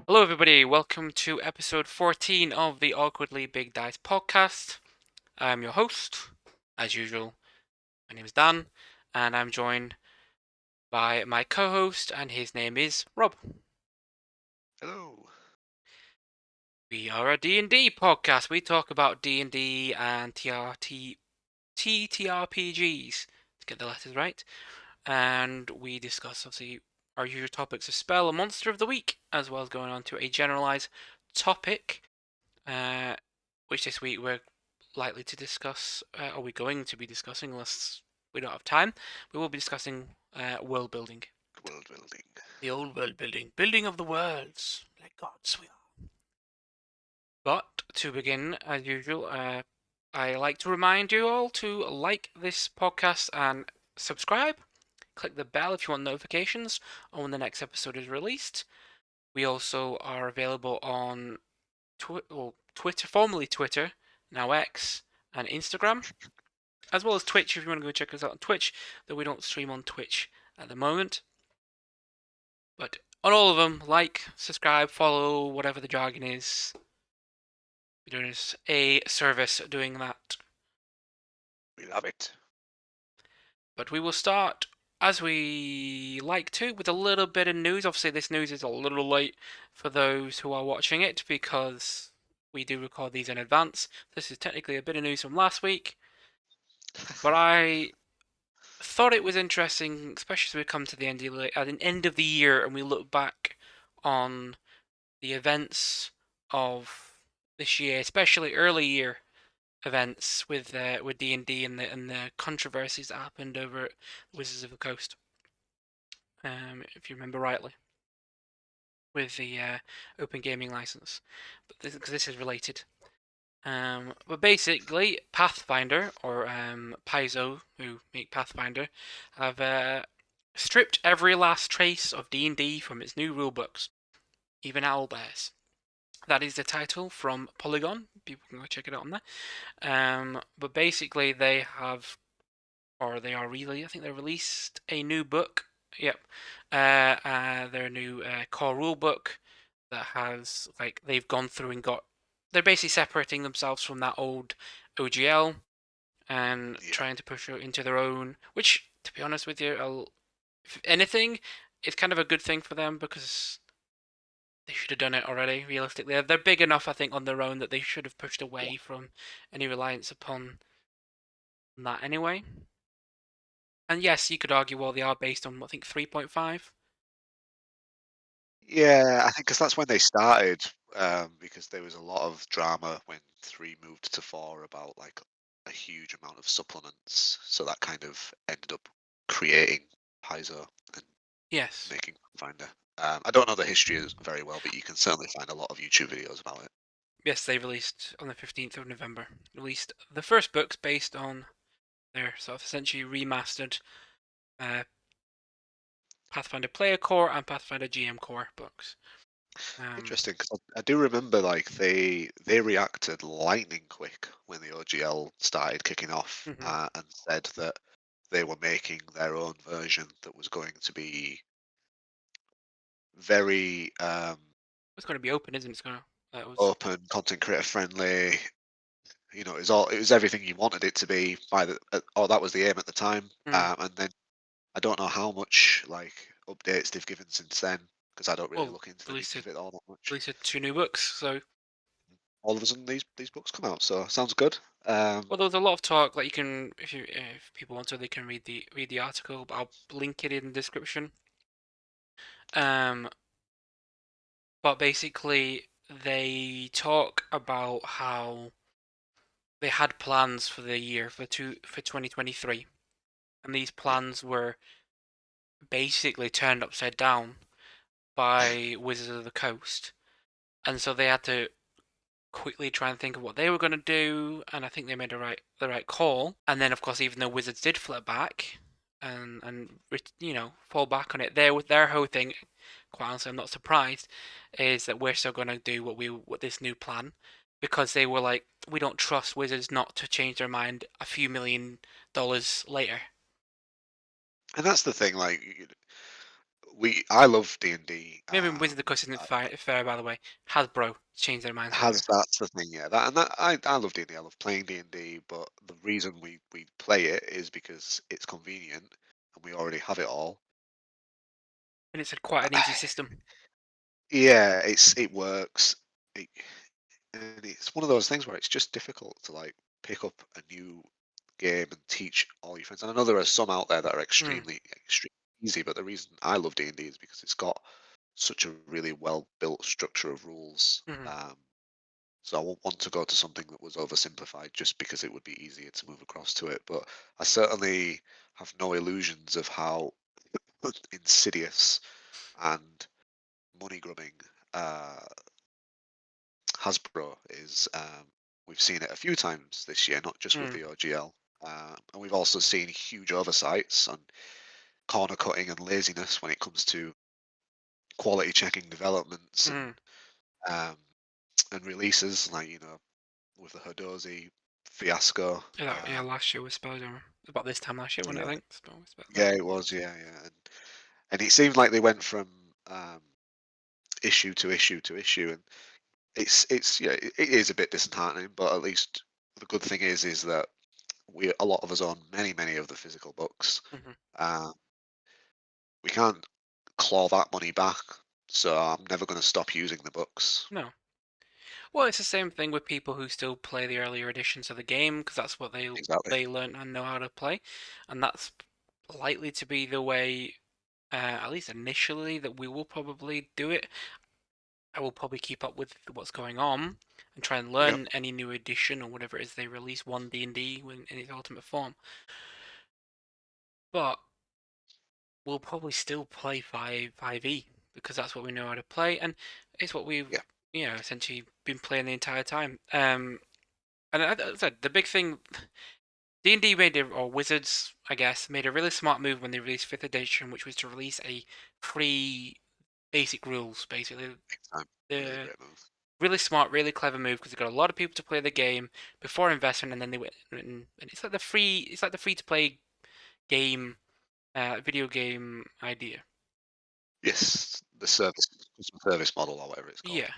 Hello, everybody. Welcome to episode 14 of the Awkwardly Big Dice podcast. I'm your host, as usual. My name is Dan, and I'm joined by my co-host, and his name is Rob. Hello. We are a D&D podcast. We talk about D&D and TTRPGs, to get the letters right. And we discuss, obviously, our usual topics of spell and monster of the week, as well as going on to a generalized topic, which this week we're likely to discuss, are we going to be discussing, unless we don't have time, we will be discussing world building. World building. The old world building. Building of the worlds. Like gods we are. But to begin, as usual, I like to remind you all to like this podcast and subscribe. Click the bell if you want notifications on when the next episode is released. We also are available on Twitter, formerly Twitter, now X, and Instagram, as well as Twitch if you want to go check us out on Twitch, though we don't stream on Twitch at the moment. But on all of them, like, subscribe, follow, whatever the jargon is. We're doing us a service doing that. We love it. But we will start, as we like to, with a little bit of news. Obviously, this news is a little late for those who are watching it because we do record these in advance. This is technically a bit of news from last week, but I thought it was interesting, especially as we come to the end of the year and we look back on the events of this year, especially early year events with D&D and the controversies that happened over at Wizards of the Coast. If you remember rightly, with the open gaming license, but this is related. But basically, Pathfinder, or Paizo, who make Pathfinder, have stripped every last trace of D&D from its new rulebooks, even owlbears. That is the title from Polygon. People can go check it out on there. But basically, they have, or they are really, I think they released a new book. Yep. Their new core rulebook that has, like, they've gone through and they're basically separating themselves from that old OGL and trying to push it into their own, which, to be honest with you, if anything, it's kind of a good thing for them because they should have done it already, realistically. They're big enough, I think, on their own that they should have pushed away from any reliance upon that anyway. And yes, you could argue, well, they are based on, I think, 3.5. Yeah, I think because that's when they started, because there was a lot of drama when 3 moved to 4 about like a huge amount of supplements. So that kind of ended up creating Paizo and Yes. making Finder. I don't know the history very well, but you can certainly find a lot of YouTube videos about it. Yes, they released on the 15th of November. Released the first books based on their sort of essentially remastered uh, Pathfinder Player Core and Pathfinder GM Core books. Interesting, because I do remember like they reacted lightning quick when the OGL started kicking off, Mm-hmm. and said that they were making their own version that was going to be very It's going to be open, isn't it? It's going to. That was. open, content creator friendly. It was everything you wanted it to be or that was the aim at the time. Mm. And then I don't know how much like updates they've given since then because I don't really Well, look into the released news a, of it all that much. released a 2 new books. So, All of a sudden, these books come out, so sounds good. Um, well, there was a lot of talk. Like you can, if people want to, they can read the article. But I'll link it in the description. Um, but basically, they talk about how they had plans for the year for 2023, and these yeah, plans were basically turned upside down by Wizards of the Coast, and so they had to quickly try and think of what they were going to do, and I think they made the right call. And then, of course, even though Wizards did flip back and fall back on it, their whole thing, quite honestly, I'm not surprised, is that we're still going to do what this new plan, because they were like, we don't trust Wizards not to change their mind a few $1 million later. and that's the thing. Like I love D&D. Maybe Wizard of the Coast isn't fair, by the way. Hasbro changed their minds on Has this. that's the thing, yeah. I love D&D. I love playing D&D, but the reason we play it is because it's convenient and we already have it all. And it's quite an easy system. Yeah, it works. It, and it's one of those things where it's just difficult to like pick up a new game and teach all your friends. And I know there are some out there that are Mm, extremely easy, but the reason I love D&D is because it's got such a really well built structure of rules. mhm. So I won't want to go to something that was oversimplified just because it would be easier to move across to it. But I certainly have no illusions of how insidious and money grubbing uh, Hasbro is. We've seen it a few times this year, not just with Mm, the OGL. And we've also seen huge oversights on corner cutting and laziness when it comes to quality checking developments mm. um, and releases, like with the Hadozi fiasco. Yeah, last year was Spider. About this time last year, wasn't it, I Yeah, think? Spell was about that. yeah, it was. Yeah, yeah, and it seemed like they went from um, issue to issue to issue, and it's yeah, it is a bit disheartening. But at least the good thing is that a lot of us own many of the physical books. Mhm. Uh, we can't claw that money back, so I'm never going to stop using the books. No. Well, it's the same thing with people who still play the earlier editions of the game because that's what Exactly. they learn and know how to play, and that's likely to be the way, at least initially, that we will probably do it. I will probably keep up with what's going on and try and Yep. learn any new edition or whatever it is they release one D&D in its ultimate form. But we'll probably still play 5e because that's what we know how to play and it's what we've Yeah. essentially been playing the entire time. And as I said, the big thing D&D made or Wizards, I guess, made a really smart move when they released 5th edition, which was to release a free basic rules, basically. Big time. Really The great move. really smart, really clever move because they got a lot of people to play the game before investment, and then they went and it's like the free to play game, video game idea. Yes, the customer service model or whatever it's called. Yeah,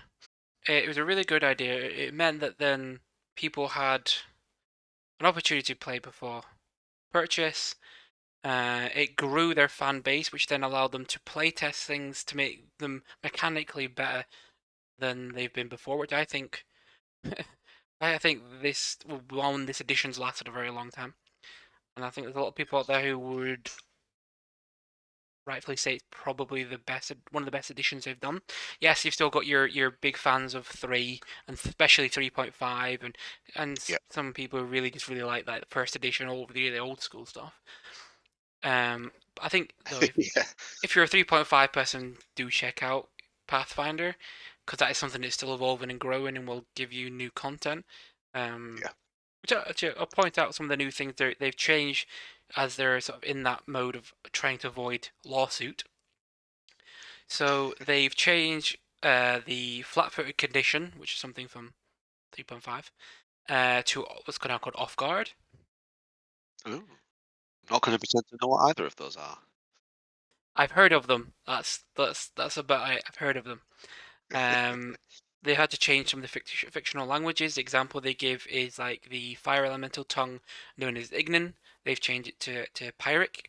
it was a really good idea. It meant that then people had an opportunity to play before purchase. It grew their fan base, which then allowed them to playtest things to make them mechanically better than they've been before, which I think I think this edition's lasted a very long time, and I think there's a lot of people out there who would rightfully say it's probably one of the best editions they've done. Yes, you've still got your big fans of 3 and especially 3.5 and Yeah. some people who really just really like that first edition over the old school stuff. I think though Yeah. if you're a 3.5 person, do check out Pathfinder because that is something that's still evolving and growing and will give you new content. Um, Yeah. which I'll point out some of the new things they've changed as they're sort of in that mode of trying to avoid lawsuit. So they've changed the flat-footed condition, which is something from 3.5, to what's now called off guard. Oh, not going to pretend to know what either of those are. I've heard of them. That's about it. I've heard of them. Um, they had to change some of the fictional languages. The example they give is like the fire elemental tongue known as Ignan. They've changed it to Pyric.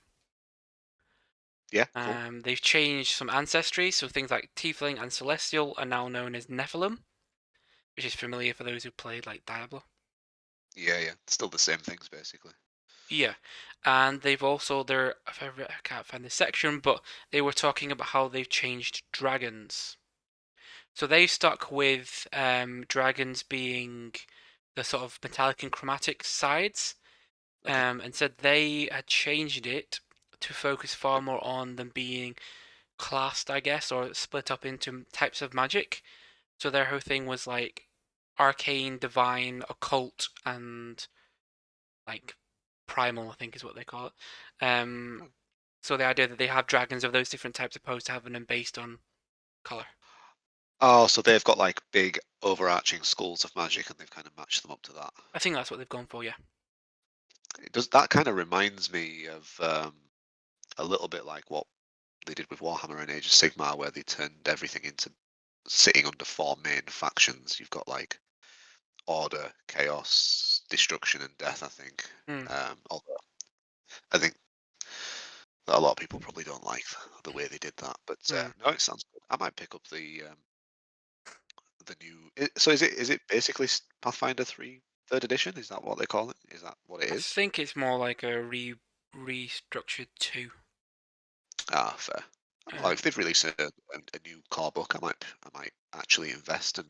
Yeah, cool. They've changed some ancestry, so things like Tiefling and Celestial are now known as Nephilim, which is familiar for those who played like Diablo. Yeah, yeah. Still the same things basically. Yeah, and they've also I can't find this section, but they were talking about how they've changed dragons. So they stuck with dragons being the sort of metallic and chromatic sides, Okay. and said they had changed it to focus far Okay. more on them being classed, I guess, or split up into types of magic. So their whole thing was like arcane, divine, occult, and like primal, I think is what they call it. Um, Oh, so the idea that they have dragons of those different types opposed to having them based on color. oh, so they've got like big overarching schools of magic and they've kind of matched them up to that. I think that's what they've gone for, yeah. It does that kind of reminds me of a little bit like what they did with Warhammer and Age of Sigmar, where they turned everything into sitting under four main factions. You've got like order, chaos, destruction, and death. I think. Mm, Although I think that a lot of people probably don't like the way they did that, but mm. no, it sounds good. I might pick up the new. So is it basically Pathfinder 3 third edition? Is that what they call it? Is that what it I is? think it's more like a restructured two. Ah, fair. Well, Uh, if they've released a new core book, I might actually invest and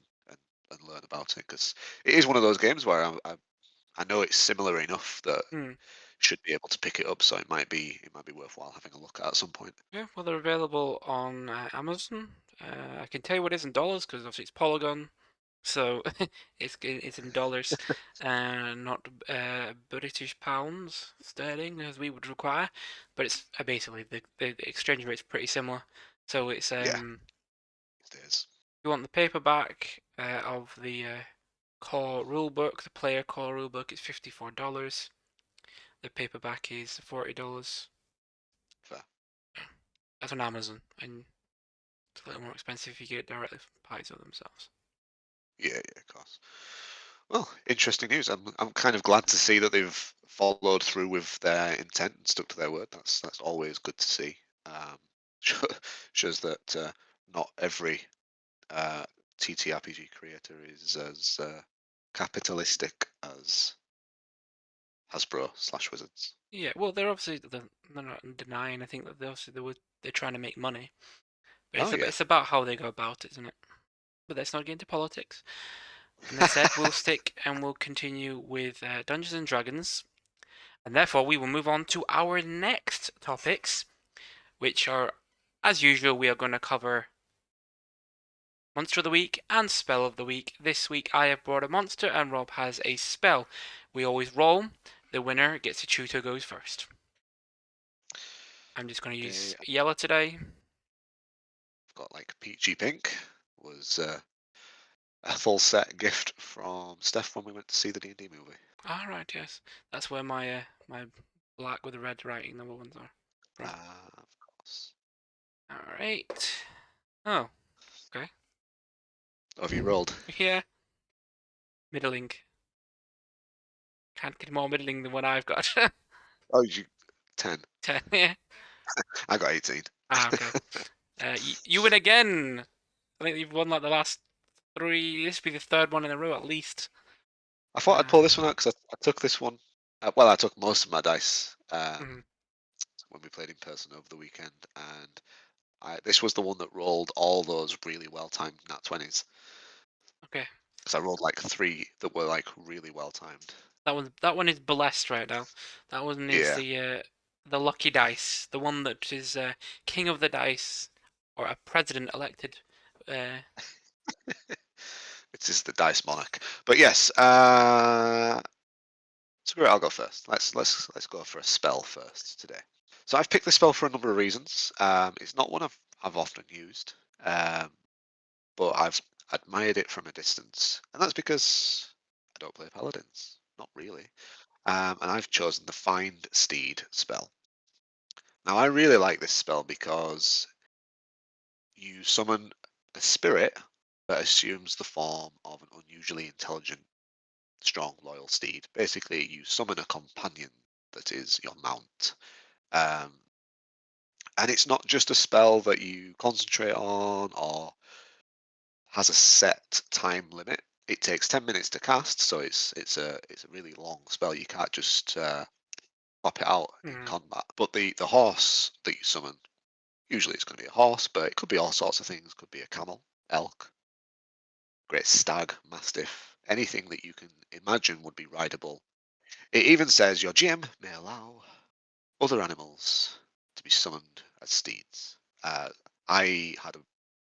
learn about it, because it is one of those games where I know it's similar enough that mm. should be able to pick it up, so it might be worthwhile having a look at some point. Yeah, well, they're available on Amazon. I can tell you what it is in dollars because obviously it's Polygon, so it's in dollars, not British pounds sterling as we would require. But it's basically the exchange rate's pretty similar. So it's Yeah, it is. you want the paperback of the core rulebook, the player core rulebook is $54. The paperback is $40. Fair. That's on Amazon, and it's a little more expensive if you get it directly from Paizo themselves. Yeah, yeah, of course. Well, interesting news. I'm kind of glad to see that they've followed through with their intent and stuck to their word. That's always good to see. Um, shows that not every uh, TTRPG creator is as capitalistic as Hasbro/Wizards. Yeah, well, they're not denying. I think that they're trying to make money, but Oh yeah, it's about how they go about it, isn't it? But let's not get into politics. And instead, we'll stick and we'll continue with Dungeons and Dragons, and therefore we will move on to our next topics, which are, as usual, we are going to cover Monster of the Week and Spell of the Week. This week I have brought a monster and Rob has a spell. We always roll. The winner gets to choose who goes first. I'm just going to use I've yellow today. got like peachy pink was a full set gift from Steph when we went to see the D&D movie. All right, yes, that's where my black with the red writing number ones are from. Of course. All right. Oh, okay. Oh, have you rolled? Yeah, middling. Can't get more middling than what I've got. Oh, you 10. 10. Yeah. I got 18. Ah, okay. You win again. I think you've won like the last three. This will be the third one in a row at least. I thought I'd Uh, pull this one out because I took this one. Well, I took most of my dice mhm. when we played in person over the weekend, and this was the one that rolled all those really well timed nat 20s. Okay. Because I rolled like three that were like really well timed. That one is blessed right now. That one is Yeah, the lucky dice, the one that is king of the dice, or a president elected. Uh, it is the dice monarch. But yes, screw it. I'll go first. Let's go for a spell first today. So I've picked this spell for a number of reasons. It's not one I've often used, um, but I've admired it from a distance, and that's because I don't play paladins, not really. And I've chosen the Find Steed spell. Now I really like this spell because you summon a spirit that assumes the form of an unusually intelligent, strong, loyal steed. Basically, you summon a companion that is your mount. Um, and it's not just a spell that you concentrate on or has a set time limit. It takes 10 minutes to cast, so it's a really long spell. You can't just pop it out in mhm, combat. But the horse that you summon, usually it's going to be a horse, but it could be all sorts of things. Could be a camel, elk, great stag, mastiff, anything that you can imagine would be rideable. It even says your GM may allow other animals to be summoned as steeds. I had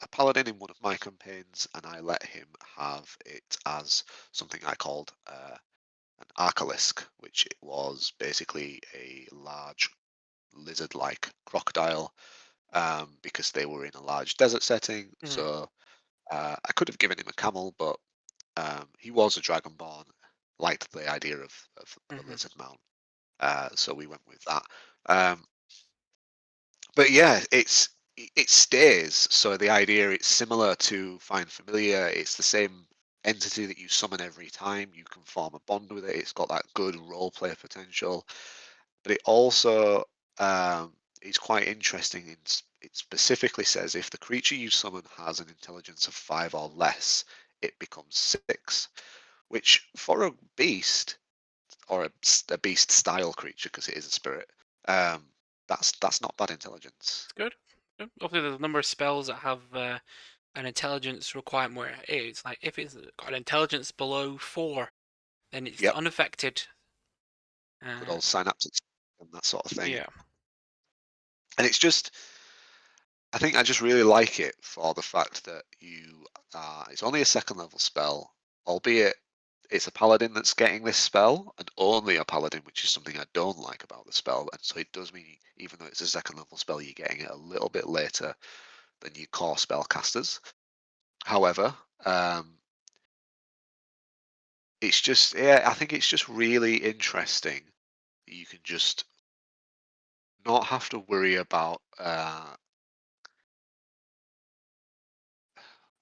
a paladin in one of my campaigns, and I let him have it as something I called an arcalisk, which it was basically a large lizard-like crocodile, because they were in a large desert setting. mhm, So I could have given him a camel, but he was a dragonborn, liked the idea of a mhm. lizard mount. So we went with that. Um, but yeah, it stays. So the idea, it's similar to Find Familiar. It's the same entity that you summon every time. You can form a bond with it. It's got that good role play potential, but it also is quite interesting. It specifically says if the creature you summon has an intelligence of 5 or less, it becomes 6, which for a beast, or a beast style creature, because it is a spirit, um, that's not bad intelligence. It's good. Good. Obviously, there's a number of spells that have an intelligence requirement where it's like if it's got an intelligence below 4, then it's Yep, unaffected. good Uh, old synapses and that sort of thing. yeah. And it's just, I think I just really like it for the fact that it's only a second level spell, albeit it's a paladin that's getting this spell, and only a paladin, which is something I don't like about the spell. And so it does mean, even though it's a second level spell, you're getting it a little bit later than your core spellcasters. However, um, it's just, yeah, I think it's just really interesting that you can just not have to worry about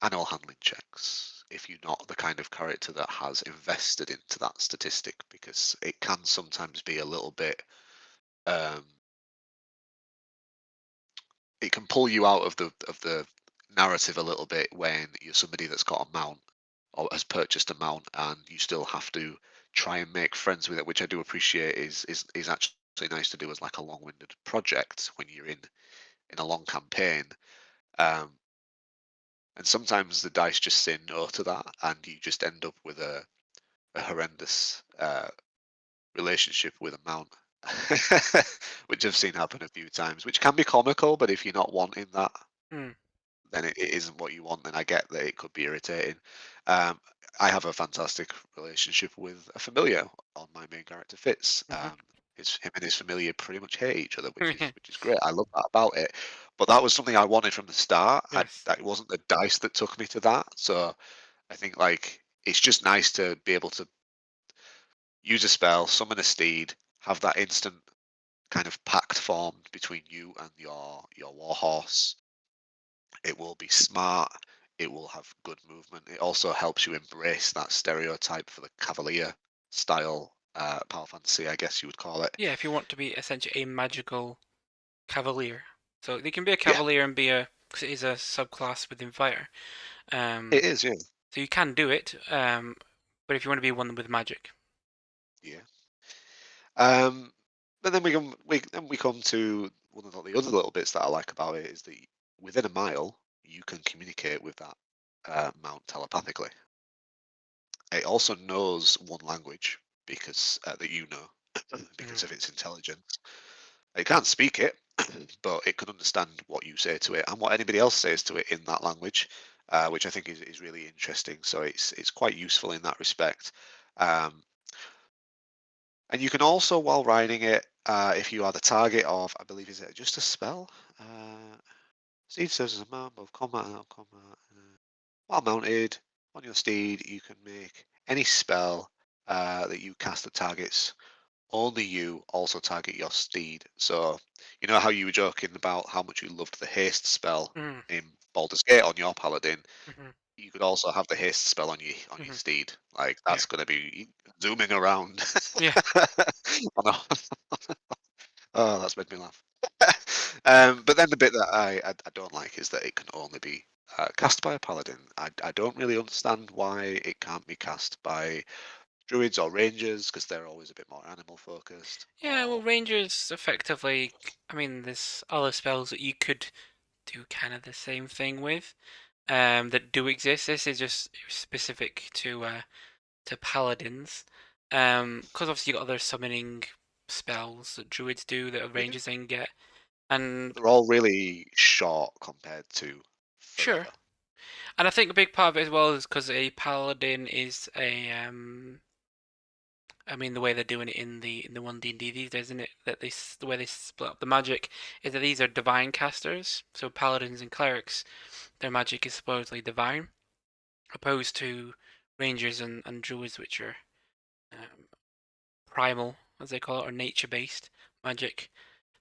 animal handling checks if you're not the kind of character that has invested into that statistic, because it can sometimes be a little bit um, it can pull you out of the narrative a little bit when you're somebody that's got a mount or has purchased a mount, and you still have to try and make friends with it, which I do appreciate is actually nice to do as like a long-winded project when you're in a long campaign. um, and sometimes the dice just say no to that, and you just end up with a horrendous relationship with a mount, which I've seen happen a few times, which can be comical, but if you're not wanting that, Hmm. then it isn't what you want. And I get that it could be irritating. Um, I have a fantastic relationship with a familiar on my main character, Fitz. Him and his familiar pretty much hate each other, Hmm. which is great. I love that about it. But that was something I wanted from the start. Yes. That it wasn't the dice that took me to that. So I think like it's just nice to be able to use a spell, summon a steed, have that instant kind of pact formed between you and your warhorse. It will be smart. It will have good movement. It also helps you embrace that stereotype for the cavalier style power fantasy, I guess you would call it. Yeah, if you want to be essentially a magical cavalier. So they can be a Yeah, cavalier and be a, because it is a subclass within fighter. Um, it is. Yeah, so you can do it, but if you want to be one with magic. yeah. Um, but then we come to one of the other little bits that I like about it is that within a mile you can communicate with that mount telepathically. It also knows one language because that you know Mm. because of its intelligence. It can't speak it, but it can understand what you say to it and what anybody else says to it in that language, which I think is really interesting. So it's quite useful in that respect. Um, and you can also, while riding it, if you are the target of, I believe, is it just a spell? Steed serves as a mount, both combat and out combat. While mounted on your steed, you can make any spell that you cast that targets only you also target your steed. So you know how you were joking about how much you loved the haste spell Mm. in Baldur's Gate on your paladin. Hmm. You could also have the haste spell on your Hmm. steed. Like Yeah. that's going to be zooming around. Yeah. on oh, that's made me laugh. But then the bit that I don't like is that it can only be cast by a paladin. I don't really understand why it can't be cast by druids or rangers, because they're always a bit more animal focused. Yeah, well, Or Rangers effectively, I mean, there's other spells that you could do kind of the same thing with, that do exist. This is just specific to paladins, because obviously you got other summoning spells that druids do that yeah, Rangers then get, and they're all really short compared to sure, forever. and I think a big part of it as well is because a paladin is a I mean, the way they're doing it in the one D&D these days, isn't it? That the way they split up the magic is that these are divine casters. So paladins and clerics, their magic is supposedly divine, opposed to rangers and druids, which are um, primal, as they call it, or nature-based magic.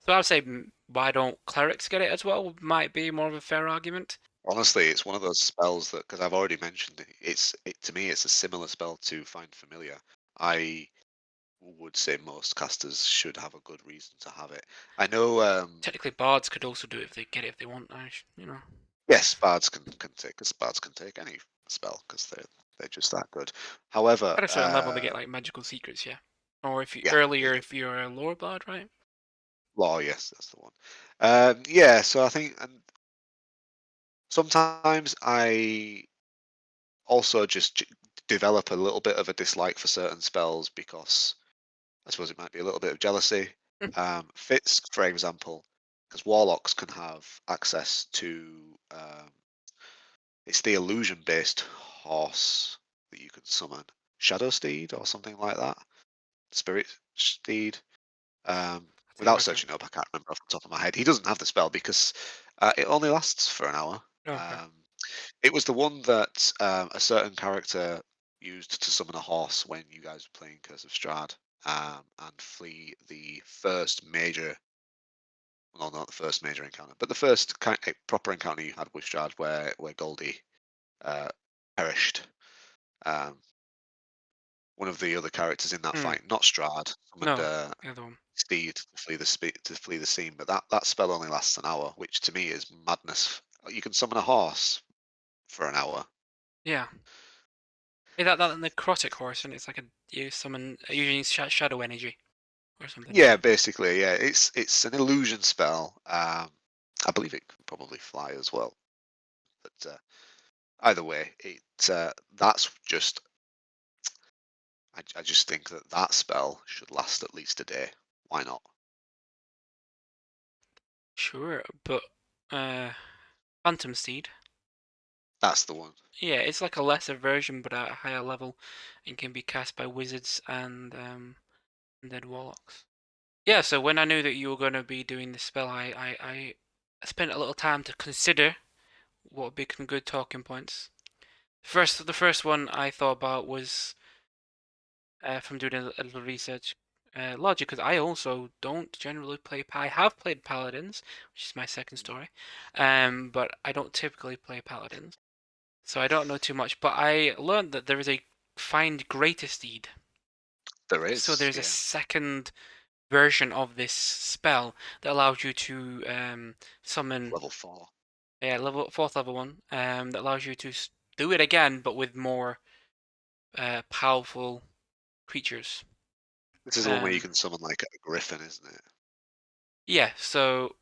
So I would say why don't clerics get it as well? Might be more of a fair argument. Honestly, it's one of those spells that, because I've already mentioned it, to me it's a similar spell to Find Familiar. I would say most casters should have a good reason to have it. I know, Technically, bards could also do it if they get it if they want. yes, bards can take any spell because they're just that good. However, At a certain level, they get like magical secrets, yeah. Or if you yeah, they earlier, do. if you're a lore bard, right? Law, yes, that's the one. Yeah, so I think, and sometimes I also just develop a little bit of a dislike for certain spells because I suppose it might be a little bit of jealousy. Fits, for example, because warlocks can have access to, it's the illusion-based horse that you can summon, Shadow Steed or something like that, Spirit Steed. Um, I think I've Without heard of it. searching up, I can't remember off the top of my head. He doesn't have the spell because it only lasts for an hour. Oh, okay. Um, it was the one that a certain character used to summon a horse when you guys were playing Curse of Strahd, and flee the first major, well, not the first major encounter, but the first proper encounter you had with Strahd, where Goldie uh, perished. Um, One of the other characters in that Hmm. fight, not Strahd, summoned No, the other one. Steed to flee the scene, but that spell only lasts an hour, which to me is madness. You can summon a horse for an hour. Yeah. Is that necrotic horse, and it's like a you summon using shadow energy or something. Yeah, basically, yeah. It's an illusion spell. I believe it can probably fly as well, but either way, that's just. I just think that spell should last at least a day. Why not? Sure, but uh, Phantom Steed. That's the one. Yeah, it's like a lesser version, but at a higher level, and can be cast by wizards and undead warlocks. Yeah, so when I knew that you were going to be doing this spell, I spent a little time to consider what would be some good talking points. The first one I thought about was from doing a little research, logic, because I also don't generally play. I have played paladins, which is my second story, but I don't typically play paladins, so I don't know too much. But I learned that there is a find greater steed. There So is, there's a yeah. second version of this spell that allows you to summon Level 4. level fourth level one that allows you to do it again, but with more powerful creatures. This is the one where you Um, can summon like a griffin, isn't it? yeah, so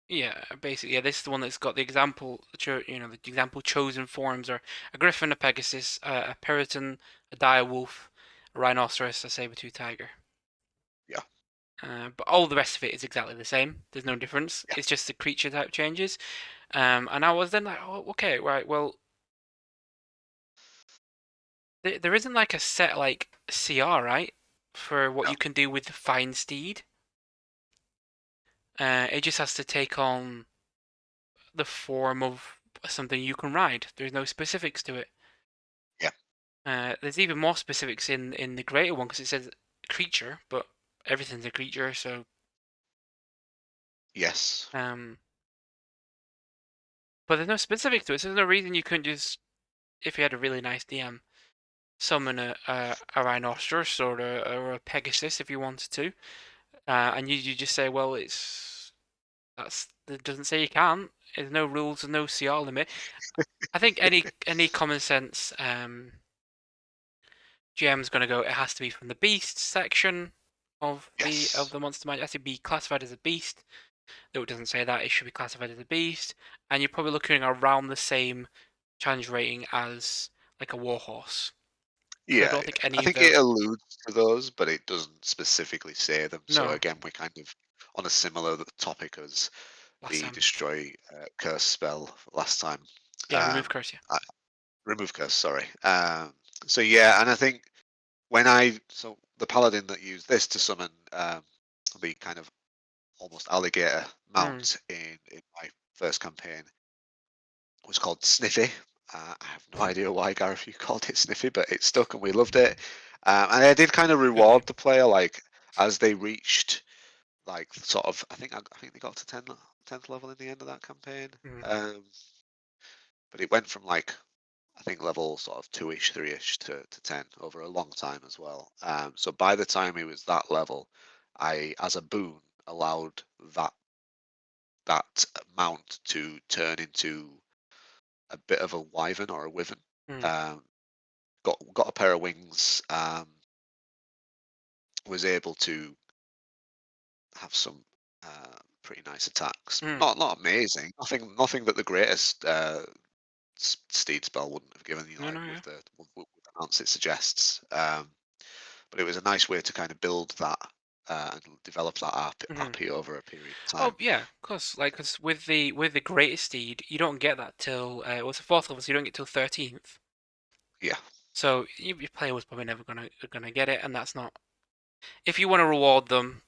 yeah, basically, yeah, this is the one that's got the example, the example chosen forms are a griffin, a pegasus, a peryton, a dire wolf, a rhinoceros, a saber-tooth tiger. Yeah, But all the rest of it is exactly the same. There's no difference. yeah. It's just the creature type changes. And I was then like, oh, okay, right, well, there isn't like a set like CR, right, for what No. you can do with Find Steed. It just has to take on the form of something you can ride. There's no specifics to it. Yeah. There's even more specifics in the greater one because it says creature, but everything's a creature. So Yes. um, but there's no specifics to it. So there's no reason you couldn't just, if you had a really nice DM, summon a rhinoceros or a pegasus if you wanted to, and you just say, well, it doesn't say you can't. There's no rules and no CR limit. I think any common sense GM's gonna go. It has to be from the beast section of Yes. the monster manual. It has to be classified as a beast. Though it doesn't say that, it should be classified as a beast. And you're probably looking around the same challenge rating as like a warhorse. So I Yeah, don't yeah. think I any of think the it alludes to those, but it doesn't specifically say them. So no again, we're kind of on a similar topic as last the time. destroy curse spell last time. Yeah, remove Um, curse. Yeah. Remove curse, sorry. So yeah, and I think so the paladin that used this to summon the kind of almost alligator Hmm. mount in my first campaign was called Sniffy. I have no idea why, Gareth, you called it Sniffy, but it stuck and we loved it. And I did kind of Good reward name. the player, like as they reached like sort of. I think they got to 10th level in the end of that campaign. Mm. But it went from like I think level sort of 2-ish, 3-ish to 10 over a long time as well. So by the time he was that level, I, as a boon, allowed that mount to turn into a bit of a wyvern or a wyvern. Mm. Um, got a pair of wings. Was able to have some pretty nice attacks. Mm. Not amazing. Nothing that the greatest steed spell wouldn't have given you, No, like no, yeah. with the mounts it suggests. But it was a nice way to kind of build that and develop that Mhm. API over a period of Oh time. yeah, cause with the greatest steed, you don't get that till what's the fourth level, so you don't get till 13th. Yeah, So your player was probably never gonna get it, and that's not. If you want to reward them,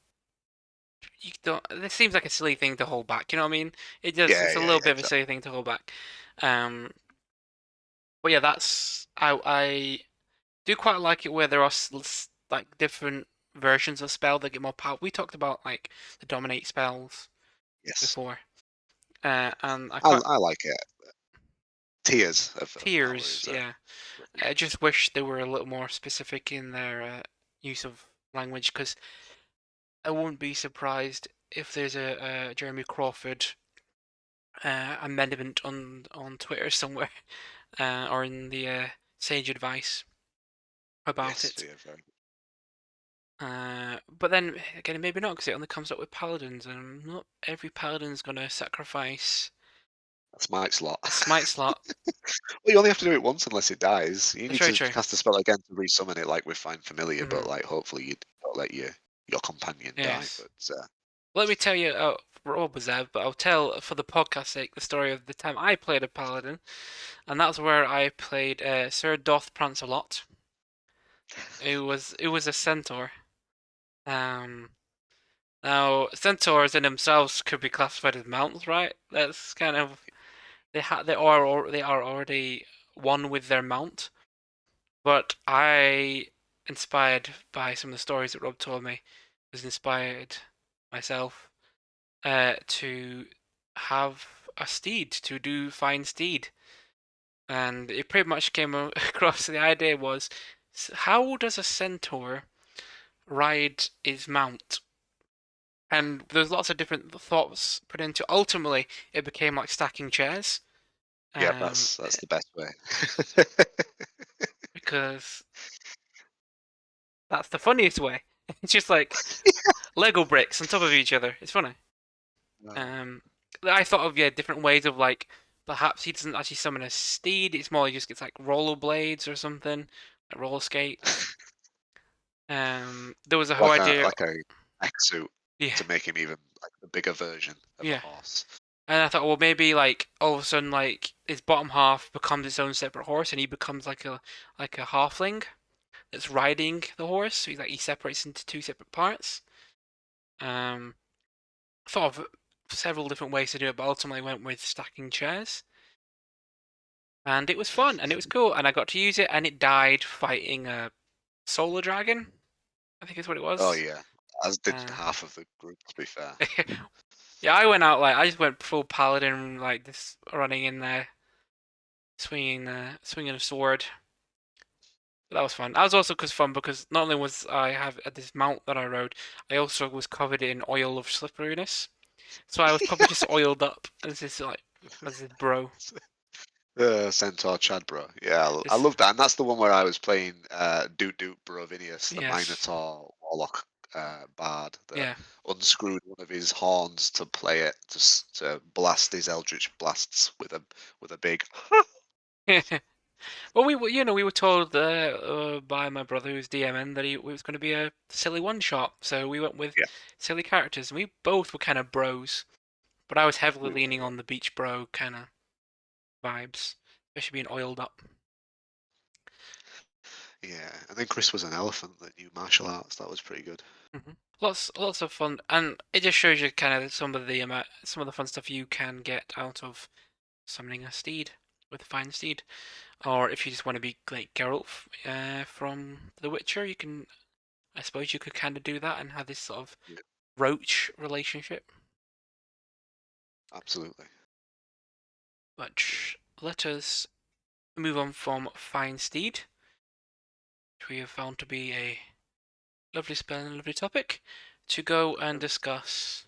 you don't. This seems like a silly thing to hold back. You know what I mean? It does. It's a yeah, little bit of a exactly. silly thing to hold back. Um, but yeah, that's I do quite like it where there are like different versions of spell that get more power. We talked about like the dominate spells Yes, before, and I quite I like it. Tiers of power tears. is Yeah, pretty I good. just wish they were a little more specific in their use of language because I wouldn't be surprised if there's a Jeremy Crawford amendment on Twitter somewhere or in the Sage Advice about Yes, it. yeah, very good. But then again, maybe not because it only comes up with paladins, and not every paladin's gonna sacrifice That's my slot. a smite slot. Well, you only have to do it once unless it dies. You That's need very to true. cast the spell again to resummon it, like with Find Familiar, Hmm. but like hopefully you don't let your companion die. Yes. But Let me tell you, Rob was there, but I'll tell for the podcast sake the story of the time I played a paladin, and that's where I played Sir Doth Prancelot. It was a centaur. Um, Now centaurs in themselves could be classified as mounts, right? That's kind of they are already one with their mount. But I, inspired by some of the stories that Rob told me, was inspired myself to have a steed to do Find Steed, and it pretty much came across. The idea was, how does a centaur ride his mount? And there's lots of different thoughts put into. Ultimately, it became like stacking chairs, yeah, um, that's the best way. because that's the funniest way. It's just like Lego bricks on top of each other. It's funny. No. Um, I thought of different ways of like perhaps he doesn't actually summon a steed. It's more he just gets like rollerblades or something, like roller skates. There was a whole idea. Like a mech suit Yeah, to make him even like the bigger version of a yeah. horse. And I thought, well, maybe like all of a sudden, like his bottom half becomes its own separate horse, and he becomes like a halfling that's riding the horse. So he separates into two separate parts. Um, thought of several different ways to do it, but ultimately went with stacking chairs. And it was fun, and it was cool, and I got to use it, and it died fighting a solar dragon. I think is what it Oh was. yeah, as did Uh, half of the group. To be fair, yeah, I went out like I just went full paladin, like this running in there, swinging a sword. But that was fun. That was also cause fun because not only was I have this mount that I rode, I also was covered in oil of slipperiness. So I was probably just oiled up as this bro. Centaur Chadbro. Yeah, I This love that, and that's the one where I was playing Doot Doot Brovinius, the yes, Minotaur Warlock bard that yeah. unscrewed one of his horns to play it to blast his eldritch blasts with a big. Well, we were told by my brother who's DMing that it was going to be a silly one shot, so we went with Yeah, silly characters, and we both were kind of bros, but I was heavily we were. leaning on the beach bro kind of vibes, especially being oiled up. Yeah, and then Chris was an elephant that knew martial arts. That was pretty good. Lots of fun, and it just shows you kind of some of the fun stuff you can get out of summoning a steed with a fine steed. Or if you just want to be like Geralt from The Witcher, you can. I suppose you could kind of do that and have this sort of Yeah. roach relationship. Absolutely. But let us move on from Find Steed, which we have found to be a lovely spell and a lovely topic, to go and discuss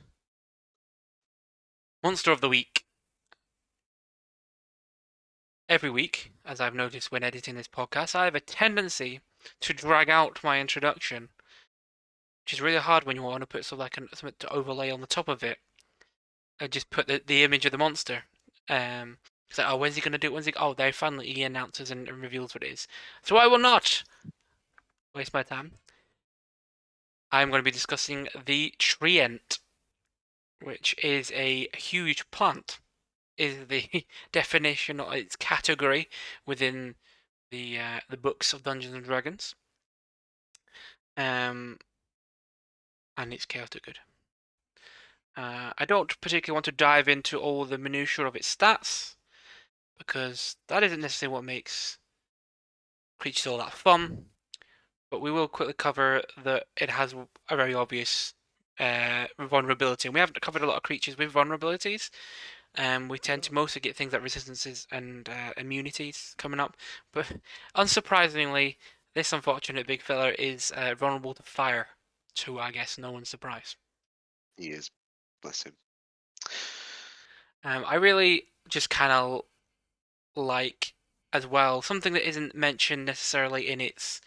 Monster of the Week. Every week, as I've noticed when editing this podcast, I have a tendency to drag out my introduction, which is really hard when you want to put something to overlay on the top of it. I just put the image of the monster. It's like, oh, when's he going to do it? When's he? Oh, there finally he announces and reveals what it is. So I will not waste my time. I'm going to be discussing the Treant, which is a huge plant. Is the definition or its category within the books of Dungeons and Dragons. And it's chaotic good. I don't particularly want to dive into all the minutiae of its stats, because that isn't necessarily what makes creatures all that fun. But we will quickly cover that it has a very obvious vulnerability. And we haven't covered a lot of creatures with vulnerabilities. We tend to mostly get things like resistances and immunities coming up. But unsurprisingly, this unfortunate big fella is vulnerable to fire, to, I guess, no one's surprise. He is. Bless him. I really just kind of like, as well, something that isn't mentioned necessarily in its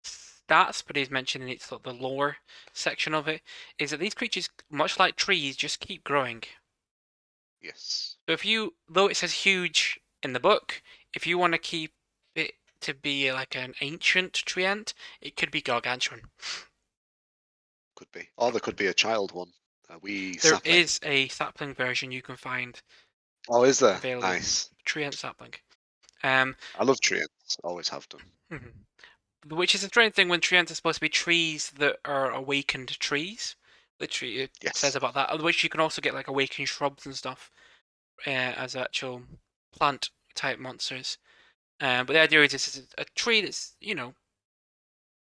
stats, but is mentioned in its sort of the lore section of it, is that these creatures, much like trees, just keep growing. Yes. So if you, though it says huge in the book, if you want to keep it to be like an ancient treant, it could be gargantuan. Could be. Or there could be a child one. A wee There sapling. is a sapling version you can find Oh, is there? available. Nice. Treant sapling. Um, I love treants. Always have done. mhm. Which is a strange thing when treants are supposed to be trees that are awakened trees. Literally, it says Yes. about that. Which you can also get like awakened shrubs and stuff as actual plant type monsters. But the idea is this is a tree that's,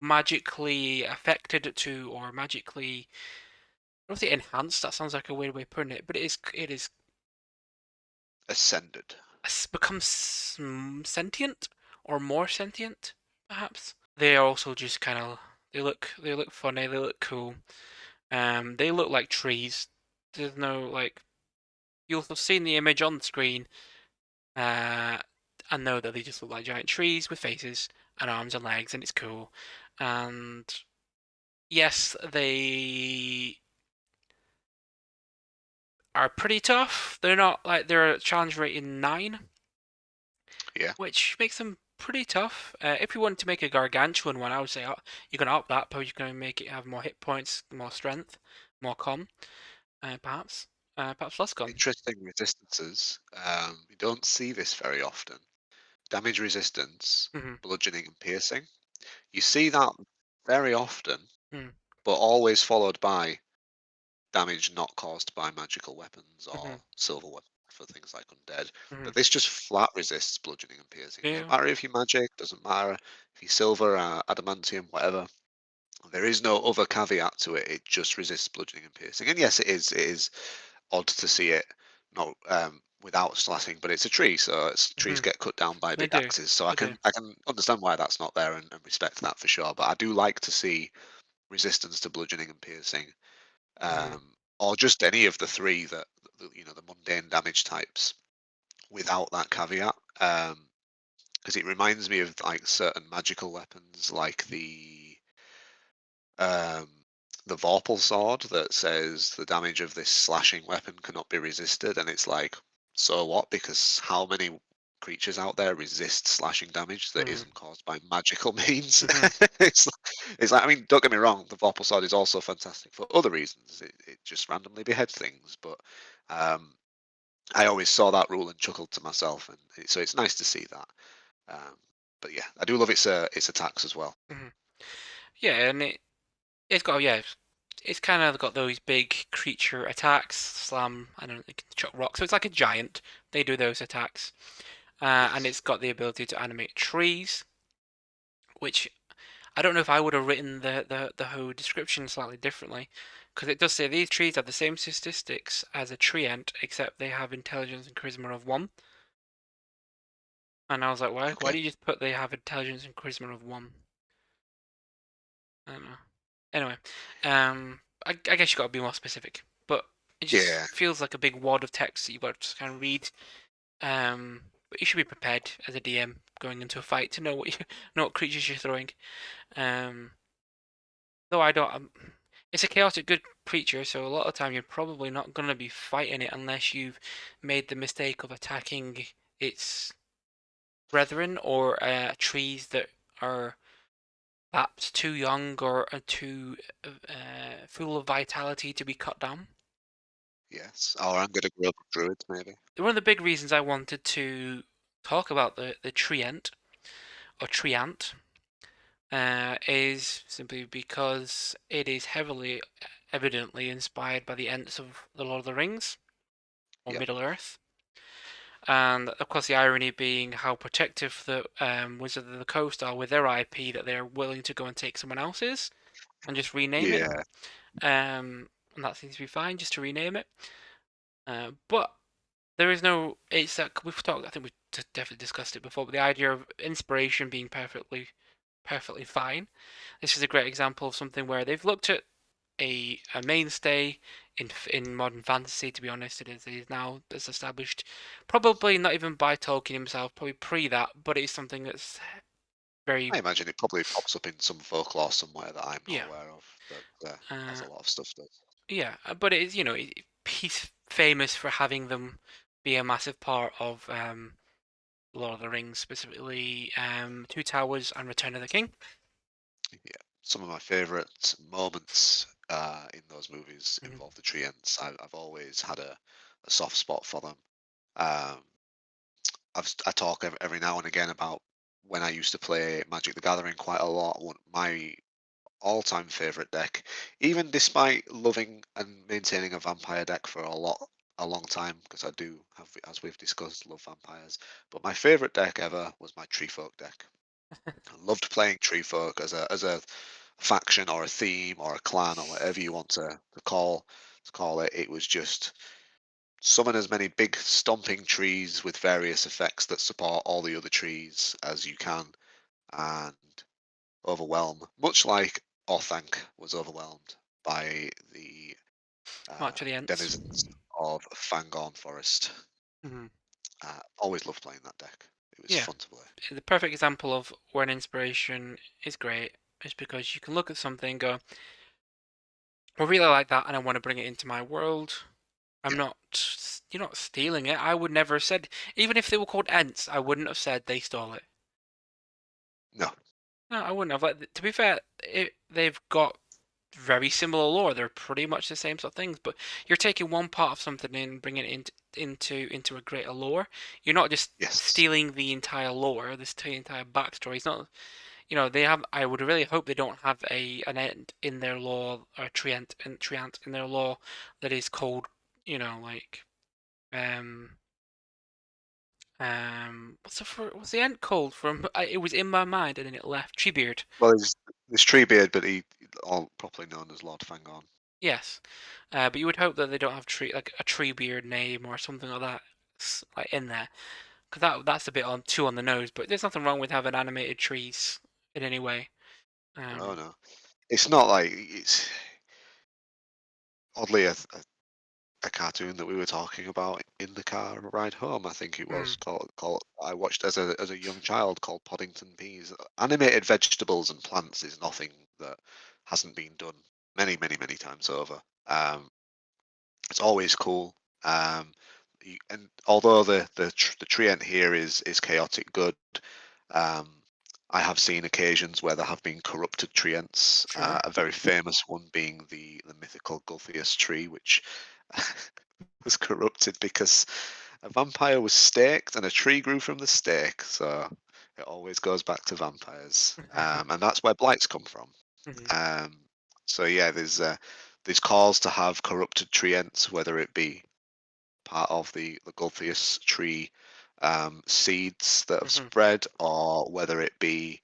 magically affected to, or magically, I don't say enhanced. That sounds like a weird way of putting it, but it is Ascended. become sentient or more sentient, perhaps. They are also just kind of, they look funny. They look cool. They look like trees. There's no like, you'll have seen the image on the screen, uh, and know that they just look like giant trees with faces and arms and legs, and it's cool. And yes, they are pretty tough. They're not like, they're a challenge rating 9, Yeah. which makes them pretty tough. If you wanted to make a gargantuan one, I would say you can up that, but you're going to make it have more hit points, more strength, more con, perhaps. Perhaps less con. Interesting resistances. You don't see this very often. Damage resistance, Hmm. bludgeoning and piercing. You see that very often, Mm. but always followed by damage not caused by magical weapons Hmm. or silver weapons for things like undead. Hmm. But this just flat resists bludgeoning and piercing. Doesn't Yeah. matter if you're magic, doesn't matter if you're silver, adamantium, whatever. There is no other caveat to it. It just resists bludgeoning and piercing. And yes, it is. It is odd to see it not without slashing, but it's a tree, so trees Hmm. get cut down by They big do. axes. So They do. I can understand why that's not there and respect that for sure. But I do like to see resistance to bludgeoning and piercing, Hmm. or just any of the three the mundane damage types without that caveat. Because it reminds me of like certain magical weapons, like um, the Vorpal sword that says the damage of this slashing weapon cannot be resisted, and it's like, so what? Because how many creatures out there resist slashing damage that Hmm. isn't caused by magical means? Hmm. it's, it's like, I mean, don't get me wrong, the Vorpal sword is also fantastic for other reasons. It just randomly beheads things, but um, I always saw that rule and chuckled to myself, and so it's nice to see that. Um, but yeah, I do love its attacks as well. Hmm. Yeah, and it's got, yeah, it's kind of got those big creature attacks, slam, I don't know, they can chuck rocks. So it's like a giant. They do those attacks. And Yes. it's got the ability to animate trees, which I don't know if I would have written the whole description slightly differently, Because it does say these trees have the same statistics as a treant, except they have intelligence and charisma of 1. And I was like, why? Why Okay. do you just put they have intelligence and charisma of 1? I don't know. Anyway, I guess you got to be more specific, but it just Yeah. feels like a big wad of text that you've got to kind of read. But you should be prepared as a DM going into a fight to know what you know what creatures you're throwing. Um, though I don't. It's a chaotic good creature, so a lot of the time you're probably not going to be fighting it unless you've made the mistake of attacking its brethren or trees that are perhaps too young or too full of vitality to be cut down. Yes. Or I'm gonna grow up with druids, maybe. One of the big reasons I wanted to talk about the Treant or Treant is simply because it is heavily, evidently inspired by the Ents of the Lord of the Rings or Yep. Middle Earth. And of course, the irony being how protective the Wizards of the Coast are with their IP that they're willing to go and take someone else's and just rename it. Yeah. And that seems to be fine just to rename it. But there is no. It's like we've talked. I think we've definitely discussed it before. But the idea of inspiration being perfectly fine. This is a great example of something where they've looked at a mainstay in modern fantasy. To be honest, it is now it's established. Probably not even by Tolkien himself. Probably pre that, but it's something that's very I imagine it probably pops up in some folklore somewhere that I'm not yeah. aware of, but as Uh, a lot of stuff does. yeah, but it is he's famous for having them be a massive part of Lord of the Rings, specifically Two Towers and Return of the King. Yeah. Some of my favourite moments in those movies Mhm. involve the Treants. I've always had a soft spot for them. Um, I talk every now and again about when I used to play Magic the Gathering quite a lot. My all-time favorite deck, even despite loving and maintaining a vampire deck for a long time, because I do have, as we've discussed, love vampires. But my favorite deck ever was my Tree Folk deck. I loved playing Tree Folk as a faction or a theme or a clan or whatever you want to call it. It was just summon as many big stomping trees with various effects that support all the other trees as you can, and overwhelm, much like Orthanc was overwhelmed by the March of the Ents. denizens of Fangorn Forest. Mhm. Always loved playing that deck. It was Yeah, fun to play. the perfect example of where an inspiration is great is because you can look at something and go, I really like that and I want to bring it into my world. I'm Yeah. not, you're not stealing it. I would never have said, even if they were called Ents, I wouldn't have said they stole it. No. No, I wouldn't have. Like, to be fair, they've got very similar lore. They're pretty much the same sort of things, but you're taking one part of something and bringing it into a greater lore. You're not just Yes. stealing the entire lore, the entire backstory. It's not, they have. I would really hope they don't have an end in their lore or treant in their lore that is called, like um what's the end called from? It was in my mind and then it left. Treebeard. Well, there's Treebeard, but he all properly known as Lord Fangorn. Yes, but you would hope that they don't have like a Treebeard name or something like that, like in there, because that's a bit too on the nose. But there's nothing wrong with having animated trees in any way. No, Um, no. It's not like it's oddly a cartoon that we were talking about in the car ride home. I think it was mm, called I watched as a young child called Poddington Peas. Animated vegetables and plants is nothing that hasn't been done many times over. It's always cool. And although the treant here is chaotic good, um, I have seen occasions where there have been corrupted treants. sure. A very famous one being the mythical Gulthias tree, which was corrupted because a vampire was staked and a tree grew from the stake. So it always goes back to vampires, and that's where blights come from. Mhm, Um, so yeah, there's calls to have corrupted treants, whether it be part of the Gulthias tree seeds that have mhm, spread, or whether it be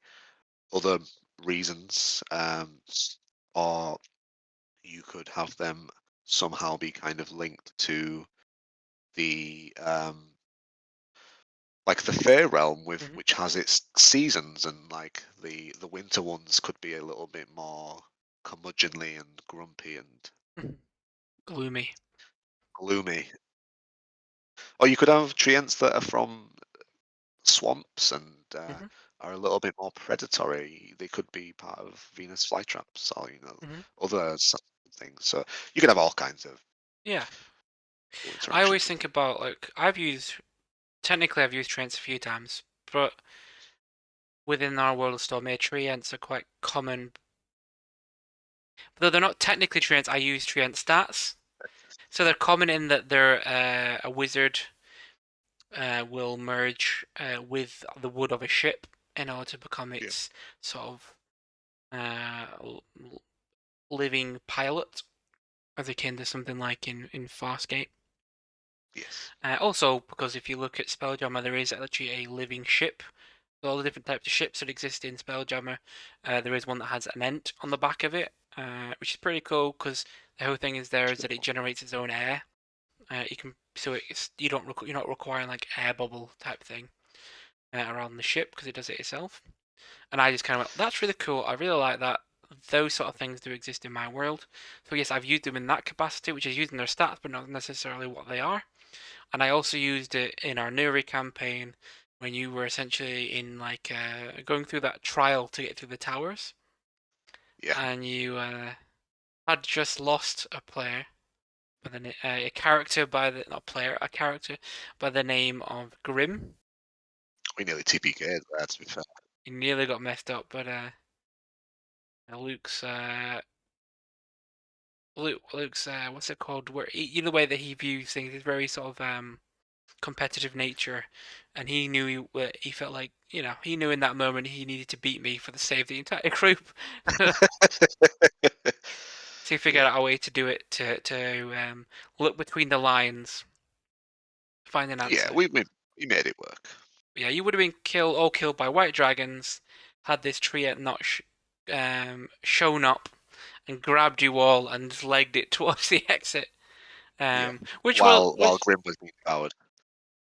other reasons, or you could have them somehow be kind of linked to the like the fair realm with Hmm. which has its seasons, and like the winter ones could be a little bit more curmudgeonly and grumpy and Hmm. Gloomy. gloomy. Or you could have treants that are from swamps and Hmm. are a little bit more predatory. They could be part of Venus flytraps or Hmm. other things. So you could have all kinds of Yeah. cool I always interactions with think them. about, like, technically I've used Treants a few times, but within our world of Storm, Treants are quite common. Though they're not technically Treants, I use Treant stats. So they're common in that they're a wizard will merge with the wood of a ship in order to become Yeah. its sort of living pilot, as akin to something like in Farscape. Yes. Also, because if you look at Spelljammer, there is actually a living ship. All the different types of ships that exist in Spelljammer, there is one that has an Ent on the back of it, which is pretty cool because the whole thing is there is that it generates its own air. You can so it's you're not requiring like air bubble type thing around the ship because it does it itself. And I just kind of went, that's really cool. I really like that. Those sort of things do exist in my world. So yes, I've used them in that capacity, which is using their stats, but not necessarily what they are. And I also used it in our Nuri campaign when you were essentially in like going through that trial to get through the towers, Yeah. and you had just lost a player by a character by the not player a character by the name of Grim. We nearly TPK'd there, to be fair. He nearly got messed up, but Luke's Luke's what's it called? Where the way that he views things is very sort of competitive nature, and he knew he felt like he knew in that moment he needed to beat me for the save of the entire group. So he figured Yeah. out a way to do it to look between the lines, find an Yeah, answer. we made it work. But yeah, you would have been killed by white dragons had this tree had not shown up and grabbed you all and just legged it towards the exit. Yeah. Which will While which Grim was being devoured.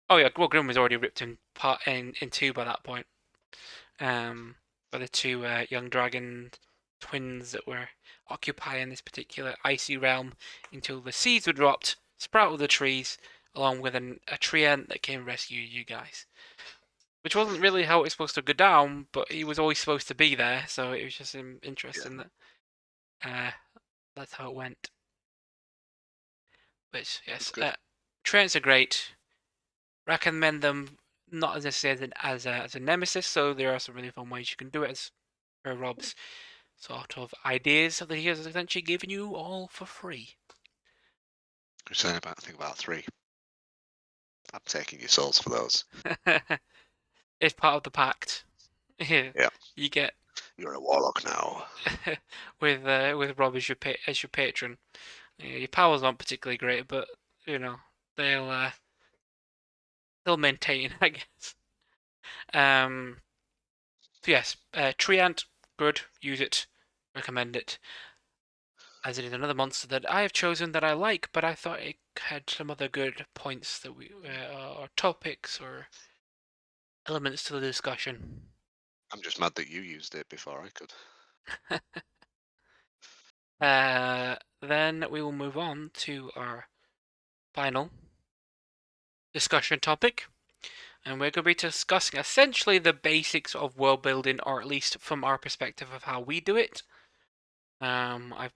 oh yeah, well Grim was already ripped in two by that point. Um, by the two young dragon twins that were occupying this particular icy realm until the seeds were dropped, sprouted the trees, along with a treant that came and rescued you guys. Which wasn't really how it was supposed to go down, but he was always supposed to be there, so it was just Yeah, interesting that uh, that's how it went. But that's yes, good. treants are great. Recommend them not as necessarily as a nemesis, so there are some really fun ways you can do it as per Rob's sort of ideas that he has essentially given you all for free. You're saying about I think about three. I'm taking your souls for those. It's part of the pact. Yeah. You get You're a warlock now. with Rob as your patron. Your powers aren't particularly great, but you know they'll uh, they'll maintain, I guess. Um, so yes, Treant, good. Use it. Recommend it. As it is another monster that I have chosen that I like, but I thought it had some other good points that or topics or elements to the discussion. I'm just mad that you used it before I could. Then we will move on to our final discussion topic, and we're going to be discussing essentially the basics of world building, or at least from our perspective of how we do it. I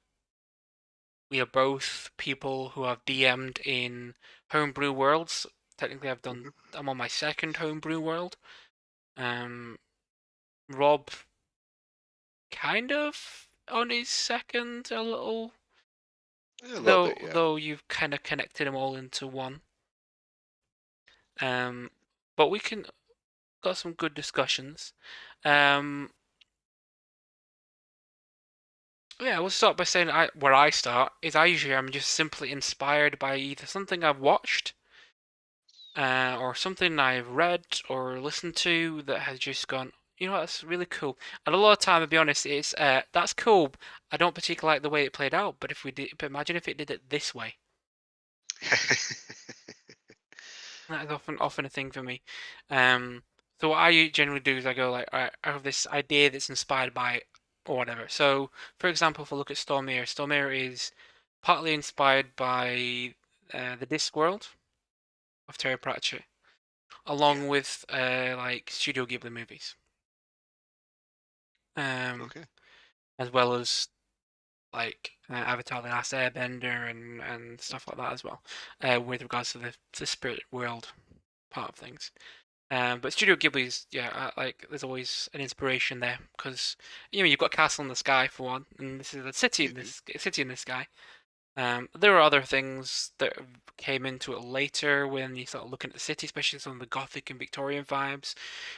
We are both people who have DM'd in homebrew worlds. Technically, Hmm. I'm on my second homebrew world. Um, Rob kind of on his second a little, Yeah, a little though bit, yeah. though you've kind of connected them all into one. Um, but we can got some good discussions. Um, yeah, we'll start by saying where I start is I usually am just simply inspired by either something I've watched, or something I've read or listened to that has just gone. You know, that's really cool. And a lot of time, to be honest, it's that's cool. I don't particularly like the way it played out, but if we did, but imagine if it did it this way. That is often a thing for me. Um, so what I generally do is I go like, all right, I have this idea that's inspired by or whatever. So, for example, if I look at Stormere, Stormere is partly inspired by the Discworld of Terry Pratchett, Yeah. along with like Studio Ghibli movies, um, Okay. as well as like Avatar: The Last Airbender and stuff like that as well, with regards to the spirit world part of things. But Studio Ghibli's, yeah, like there's always an inspiration there because you've got Castle in the Sky for one, and this is a Hmm. city in the sky. There are other things that came into it later when you start looking at the city, especially some of the Gothic and Victorian vibes,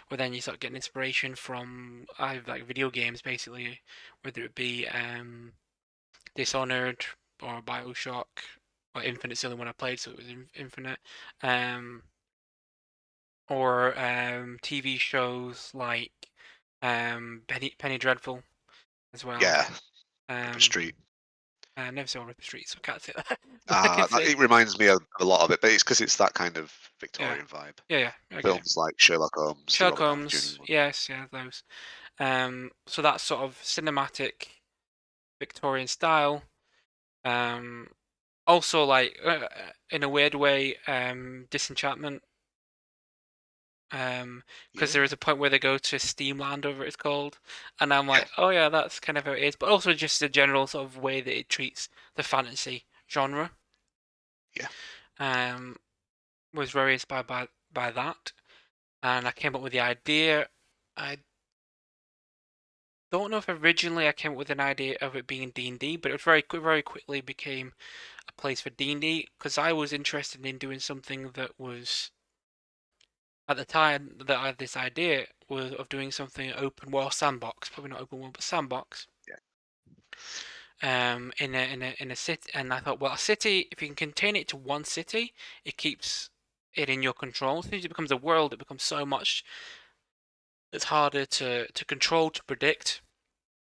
where then you start getting inspiration from like video games, basically, whether it be Dishonored or Bioshock. Or Infinite's the only one I played, so it was Infinite. Um, or TV shows like Penny Dreadful as well. Yeah. Ripper Um, Street. I never saw Ripper Street, so I can't say that. But I can say, It reminds me of a lot of it, but it's because it's that kind of yeah, Victorian vibe. yeah, I get it. Films like Sherlock Holmes, the Sherlock Robert Downey Jr. Holmes, one. yes, yeah, those. So that sort of cinematic Victorian style. Um, Also, like in a weird way, Disenchantment. Because there Yeah. is a point where they go to Steamland, over it's called, and I'm Yeah. like, oh yeah, that's kind of how it is. But also just the general sort of way that it treats the fantasy genre, Yeah. um, was very inspired by that, and I came up with the idea. I don't know if originally I came up with an idea of it being D&D, but it very quickly became a place for D&D because I was interested in doing something that was at the time that I had this idea was of doing something open world sandbox, probably not open world, but sandbox. Yeah. In a city, and I thought, well, a city, if you can contain it to one city, it keeps it in your control. As soon as it becomes a world, it becomes so much. It's harder to control, to predict.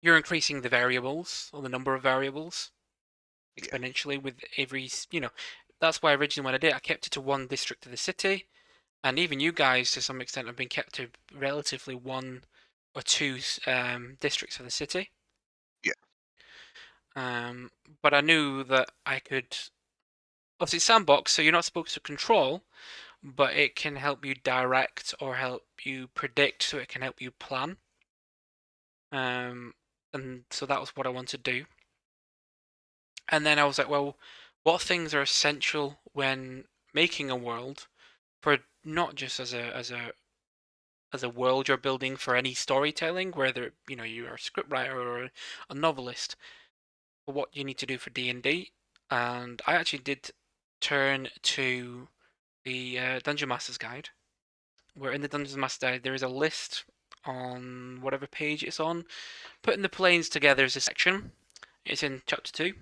You're increasing the variables or the number of variables Yeah. exponentially with every. That's why originally when I did, I kept it to one district of the city. And even you guys, to some extent, have been kept to relatively one or two districts of the city. Yeah. Um, but I knew that I could. Obviously, it's sandbox, so you're not supposed to control, but it can help you direct or help you predict, so it can help you plan. Um, and so that was what I wanted to do. And then I was like, well, what things are essential when making a world for not just as a world you're building for any storytelling, whether you're a scriptwriter or a novelist, but what you need to do for D&D. And I actually did turn to the Dungeon Master's Guide, where in the Dungeon Master Guide there is a list on whatever page it's on. Putting the planes together is a section. It's in chapter 2.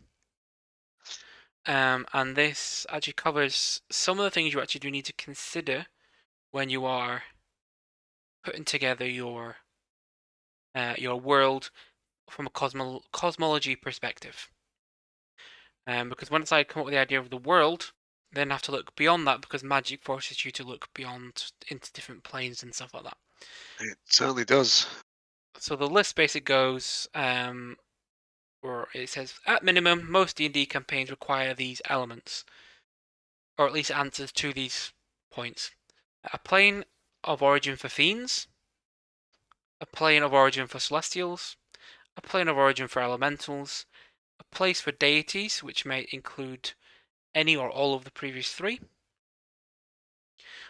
And this actually covers some of the things you actually do need to consider when you are putting together your world from a cosmology perspective. Because once I come up with the idea of the world, then I have to look beyond that because magic forces you to look beyond into different planes and stuff like that. It certainly does. So the list basically goes, or it says, at minimum, most D&D campaigns require these elements, or at least answers to these points. A plane of origin for fiends, a plane of origin for celestials, a plane of origin for elementals, a place for deities, which may include any or all of the previous three,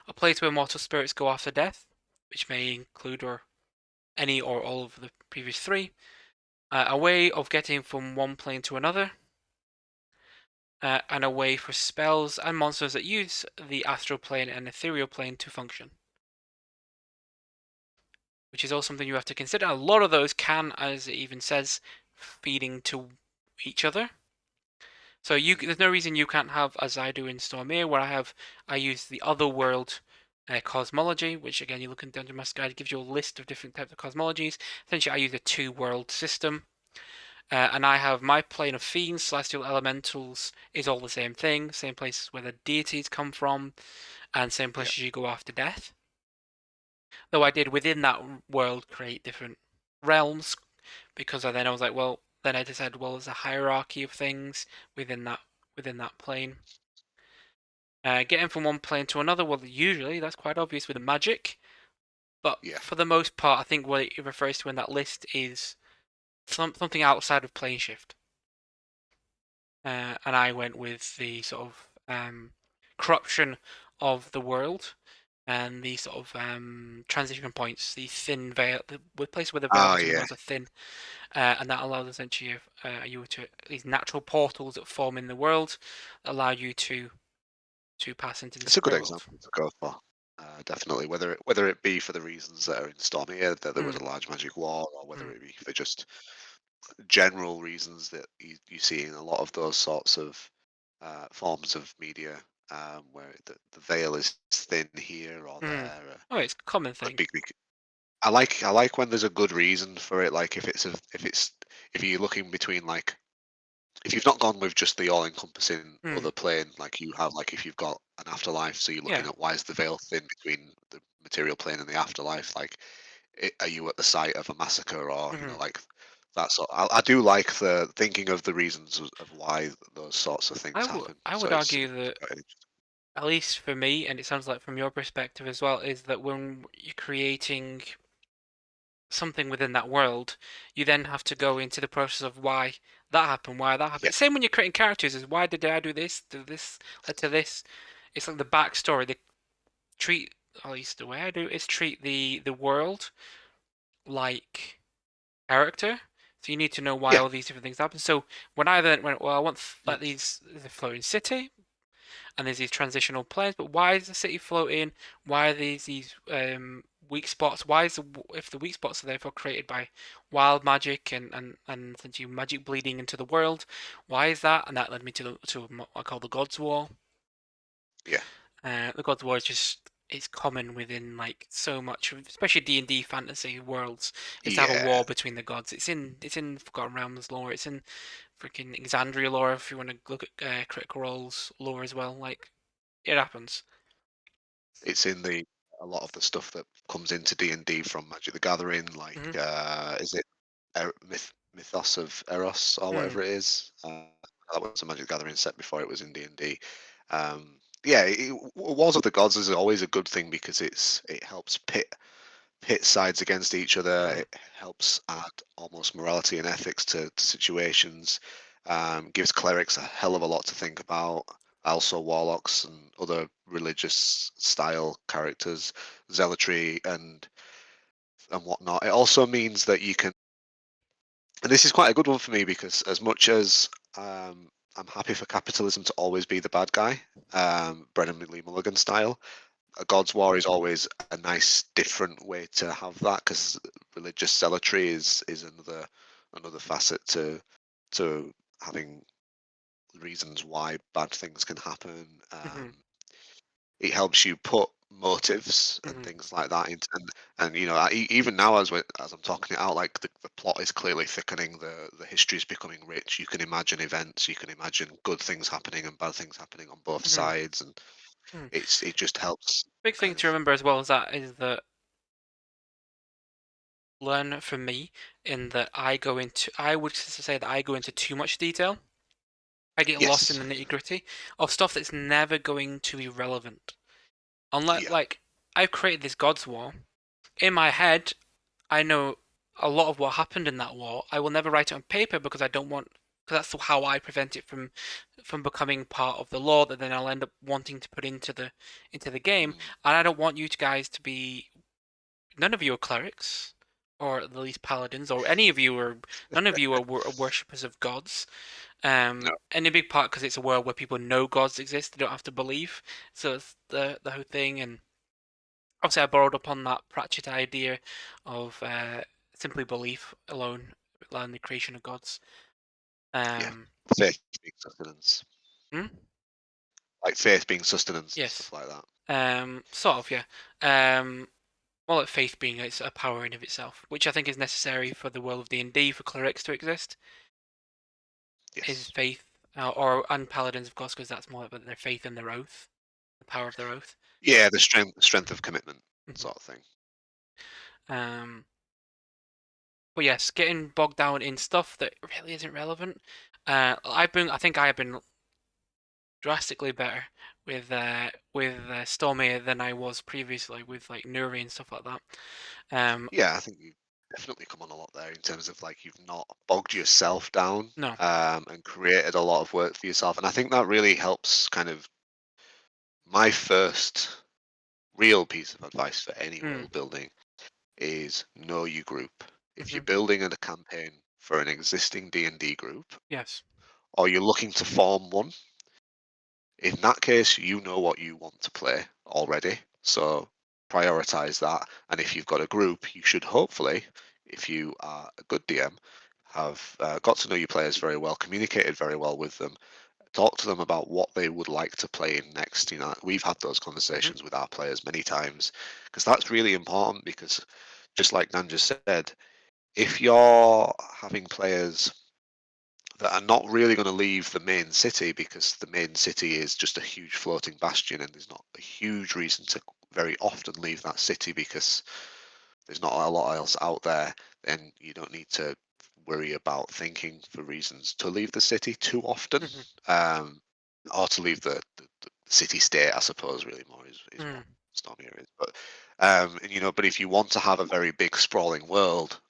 a place where mortal spirits go after death, which may include or any or all of the previous three, a way of getting from one plane to another, and a way for spells and monsters that use the astral plane and ethereal plane to function, which is also something you have to consider. A lot of those can, as it even says, feeding to each other. So Mm. there's no reason you can't have, as I do in Stormere, where I use the other world cosmology, which again you look in Dungeon Master Guide, it gives you a list of different types of cosmologies. Essentially, I use a two-world system, and I have my plane of fiends, celestial elementals is all the same thing, same places where the deities come from, and same Yeah. places you go after death. Though I did within that world create different realms, because I was like, well, then I decided, well, there's a hierarchy of things within that plane. Getting from one plane to another, well, usually that's quite obvious with magic. But Yeah. for the most part, I think what it refers to in that list is something outside of plane shift. And I went with the sort of corruption of the world and the sort of transition points, the thin veil, the place where the veil Oh between yeah. worlds are thin, and that allows essentially you to these natural portals that form in the world allow you to pass into the It's a good spirit world. example to go for. Definitely, whether it be for the reasons that are in Stormia, that there was Mm, a large magic wall, or whether mm, it be for just general reasons that you see in a lot of those sorts of forms of media, where the veil is thin here or mm. there. Oh, it's a common But thing. I like when there's a good reason for it. Like if you're looking between like if you've not gone with just the all-encompassing Mm, other plane, like you have, like if you've got an afterlife, so you're looking yeah. at why is the veil thin between the material plane and the afterlife? Like, are you at the site of a massacre, or Hmm. like that sort? I do like the thinking of the reasons of why those sorts of things happen. I So would it's argue that quite interesting. at least for me, and it sounds like from your perspective as well, is that when you're creating something within that world, you then have to go into the process of why that Yeah, happened. Same when you're creating characters, is why did I do this? Did this led to this? It's like the backstory. They treat, at least the way I do, is treat the world like character. So you need to know why yeah, all these different things happen. So when I then went, well, I want mm, like the floating city, and there's these transitional planes. But why is the city floating? Why are these weak spots? Why is if the weak spots are therefore created by wild magic and essentially magic bleeding into the world? Why is that? And that led me to what I call the Gods War. yeah, The Gods War is just it's common within like so much, especially D&D fantasy worlds, is to have a yeah. war between the gods. It's in Forgotten Realms lore. It's in freaking Exandria lore. If you want to look at Critical Role's lore as well, like it happens. It's in the a lot of the stuff that comes into D&D from Magic the Gathering, like Hmm. is it Mythos of Eros or Mm, whatever it is? That was a Magic the Gathering set before it was in D&D. Yeah, Wars of the Gods is always a good thing because it helps pit sides against each other. mm, It helps add almost morality and ethics to situations. Gives clerics a hell of a lot to think about. Also, warlocks and other religious style characters, zealotry and whatnot. It also means that you can, and this is quite a good one for me because as much as I'm happy for capitalism to always be the bad guy, Brennan Lee Mulligan style, a God's War is always a nice different way to have that because religious zealotry is another facet to having reasons why bad things can happen. mhm, It helps you put motives and mhm, things like that into, and even now as I'm talking it out, like the plot is clearly thickening, the history is becoming rich. You can imagine events, you can imagine good things happening and bad things happening on both mhm, sides, and mhm. it just helps Big thing kind to of. remember as well is that learn from me in that I would say that I go into too much detail. I get lost in Yes. the nitty gritty of stuff that's never going to be relevant. Unless Yeah. like I've created this God's War in my head. I know a lot of what happened in that war. I will never write it on paper because I don't want because that's how I prevent it from becoming part of the law that then I'll end up wanting to put into the game. Mm. And I don't want you guys to be none of you are clerics or at least paladins or any of you are none of you are worshippers of gods. No. And a big part because it's a world where people know gods exist, they don't have to believe. So it's the whole thing and obviously I borrowed upon that Pratchett idea of simply belief alone, allowing the creation of gods. Yeah. Um, Faith speaks sustenance. hmm? faith being sustenance and Yes. stuff like that. Sort of, yeah. Um, More like faith being it's a power in of itself, which I think is necessary for the world of D&D for clerics to exist. Is Yes. faith, or and paladins, of course, because that's more about their faith in their oath, the power of their oath. Yeah, the strength of commitment hmm sort of thing. Um, but yes, getting bogged down in stuff that really isn't relevant. I think I have been drastically better with Stormir than I was previously with like Nuri and stuff like that. Yeah, I think you've definitely come on a lot there in terms of like you've not bogged yourself down No. and created a lot of work for yourself. And I think that really helps kind of my first real piece of advice for any Mm. world building is know your group. If you're hmm building a campaign for an existing D&D group Yes. or you're looking to form one, in that case, you know what you want to play already. So prioritize that. And if you've got a group, you should hopefully, if you are a good DM, have got to know your players very well, communicated very well with them, talk to them about what they would like to play in next. You know, we've had those hmm conversations with our players many times because that's really important. Because just like Dan just said, if you're having players that are not really going to leave the main city because the main city is just a huge floating bastion and there's not a huge reason to very often leave that city because there's not a lot else out there, then you don't need to worry about thinking for reasons to leave the city too often, hmm um, or to leave the city state, I suppose, really more is what Mm. Stormir is. But and, but if you want to have a very big sprawling world,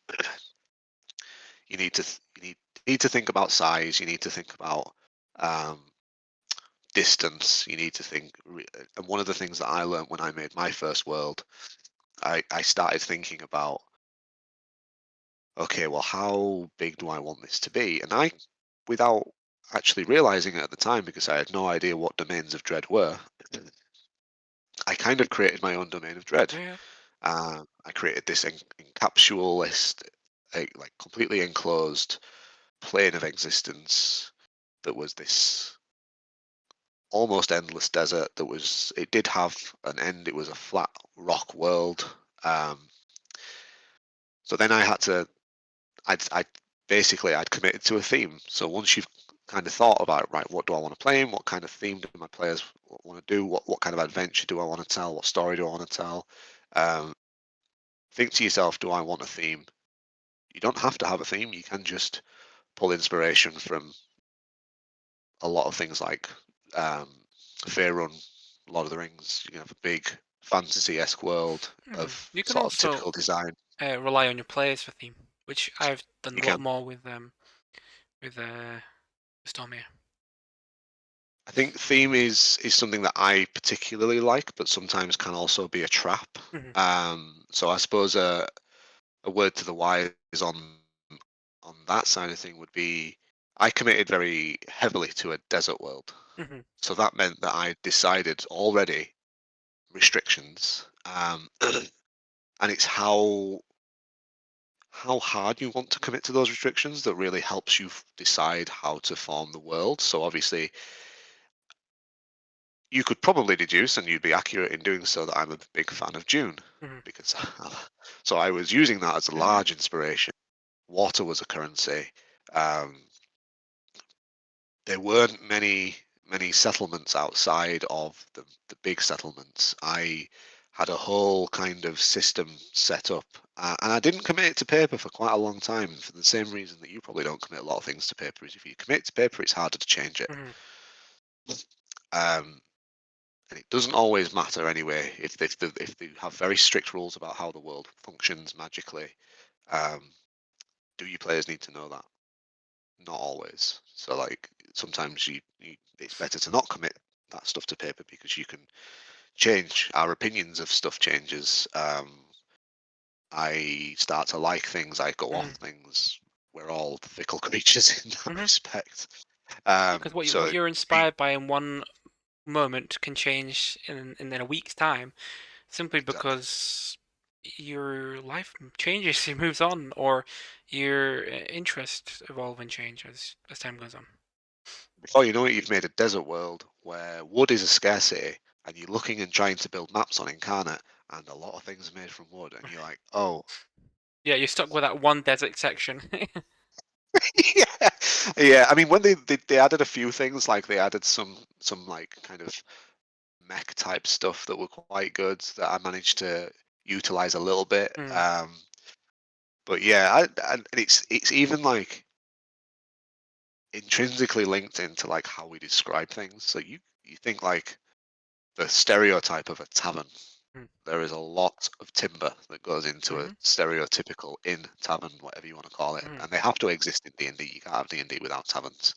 you need to you need to think about size. You need to think about um, distance. You need to think. And one of the things that I learned when I made my first world, I started thinking about, okay, well, how big do I want this to be? And without actually realizing it at the time, because I had no idea what domains of dread were, I kind of created my own domain of dread. Yeah. I created this encapsulist, like completely enclosed plane of existence that was this almost endless desert that was it did have an end. It was a flat rock world. So then I had to I basically I'd committed to a theme. So once you've kind of thought about, right, what do I want to play in, what kind of theme do my players want to do, what kind of adventure do I want to tell, what story do I want to tell, um, think to yourself, do I want a theme? You don't have to have a theme. You can just pull inspiration from a lot of things like um, Faerun, Lord of the Rings. You can have a big fantasy-esque world of You can sort of also typical design. rely on your players for theme, which I've done You a lot can. more with Stormir. I think theme is something that I particularly like, but sometimes can also be a trap. hmm So I suppose a word to the wise on that side of thing would be I committed very heavily to a desert world. hmm So that meant that I decided already restrictions, and it's how hard you want to commit to those restrictions that really helps you decide how to form the world. So obviously, you could probably deduce, and you'd be accurate in doing so, that I'm a big fan of Dune, hmm because so I was using that as a Yeah. large inspiration. Water was a currency. Um, there weren't many settlements outside of the big settlements. I had a whole kind of system set up, and I didn't commit it to paper for quite a long time for the same reason that you probably don't commit a lot of things to paper. Is if you commit to paper, it's harder to change it. hmm Um, and it doesn't always matter anyway if they have very strict rules about how the world functions magically. Um, do your players need to know that? Not always. So like sometimes it's better to not commit that stuff to paper because you can change our opinions of stuff changes. I start to like things, I go off hmm things. We're all fickle creatures in that hmm respect. Because what So you're be, inspired by in one moment can change in a week's time, simply exactly. because your life changes, it moves on, or your interests evolve and change as time goes on. before you know it, you've made a desert world where wood is a scarcity, and you're looking and trying to build maps on Incarnate, and a lot of things are made from wood, and you're like, oh, Yeah, you're stuck with that one desert section. yeah, yeah. I mean, when they added a few things, like they added some like kind of mech type stuff that were quite good that I managed to utilize a little bit. Mm, But yeah, and it's even like intrinsically linked into like how we describe things. So you think like the stereotype of a tavern. mm, There is a lot of timber that goes into a mhm, stereotypical inn tavern, whatever you want to call it, mhm. and they have to exist in D&D. You can't have D&D without taverns.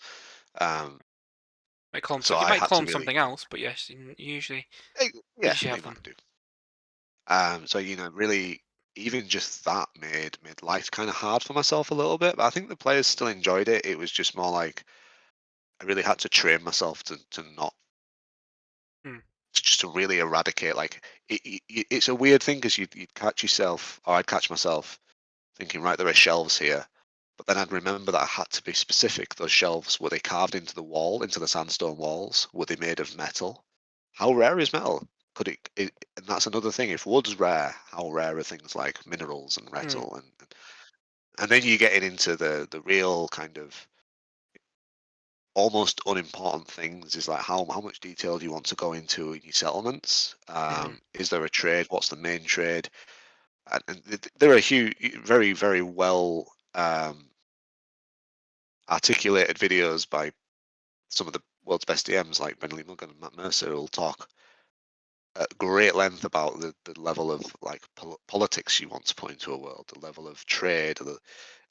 Um, so You I might had call to them really, something else, but yes, eh, you yeah, usually they have them. might do. So really, even just that made life kind of hard for myself a little bit. But I think the players still enjoyed it. It was just more like I really had to train myself to not Mm, just to really eradicate. Like it's a weird thing because you'd catch yourself, or I'd catch myself thinking, right, there are shelves here. But then I'd remember that I had to be specific. Those shelves, were they carved into the wall, into the sandstone walls? Were they made of metal? How rare is metal? And that's another thing. If wood's rare, how rare are things like minerals and mm, metal? And then you're getting into the real kind of almost unimportant things is like how much detail do you want to go into in your settlements? mhm, Is there a trade? What's the main trade? And there are huge, very well articulated videos by some of the world's best DMs like Bentley Muggan and Matt Mercer who'll talk at great length about the level of like politics you want to put into a world, the level of trade,